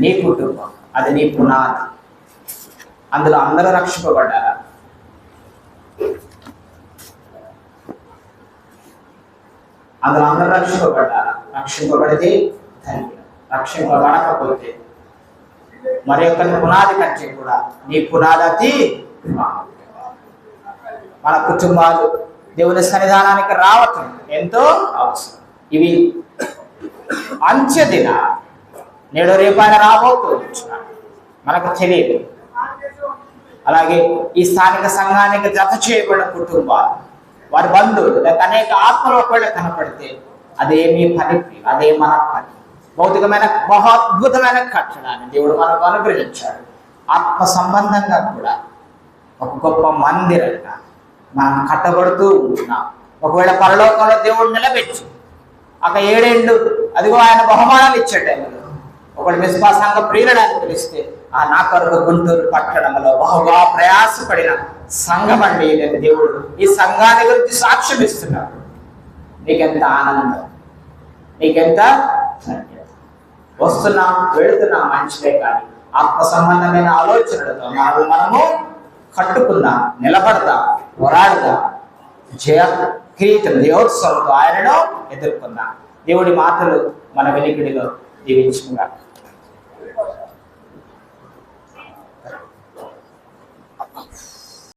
నీ కుటుంబం, అది నీ పునాది. అందులో అందరూ రక్షింపబడ్డారా? అందులో అందరూ రక్షింపబడ్డారా? రక్షింపబడితే ధన్యం, రక్షింపబడకపోతే మరి ఒక్కరి పునాది కంటే కూడా నీ పునాది అతి. మన కుటుంబాలు దేవుని సన్నిధానానికి రావటం ఎంతో అవసరం. ఇవి అంత్య దిన నేడు రేపైన రాబోతున్నాడు, మనకు తెలియదు. అలాగే ఈ స్థానిక సంఘానికి జత చేయబడిన కుటుంబాలు, వారి బంధువులు, లేక అనేక ఆత్మలు ఒకవేళ కనపడితే అదేమీ పని, అదే మన పని. భౌతికమైన బహు అద్భుతమైన కట్టడాన్ని దేవుడు మనకు అనుగ్రహించాడు. ఆత్మ సంబంధంగా కూడా ఒక గొప్ప మందిరంగా మనం కట్టబడుతూ ఉంటున్నాం. ఒకవేళ పరలోకంలో దేవుడు నిలబెట్టి ఒక 7 ఏళ్ళు అదిగో ఆయన బహుమానాలు ఇచ్చే టైంలో ఒకటి మిస్పా సంఘ ప్రియులని పిలిస్తే ఆ నా కొరకు గుంటూరు పట్టణంలో బహుగా ప్రయాసపడిన సంఘం అండి దేవుడు ఈ సంఘాన్ని గురించి సాక్ష్యం ఇస్తున్నాడు. నీకెంత ఆనందం, నీకెంత వస్తున్నాం వెళుతున్నాం మంచిదే, కానీ ఆత్మ సంబంధమైన ఆలోచనలతో మనము కట్టుకుందాం, నిలబడదాం, పోరాడదాం, జయ కిరీటం దేవోత్సవంతో ఆయనను ఎదుర్కొందాం. దేవుడి మాటలు మన వెలికిడిలో దీవించుకుందాం.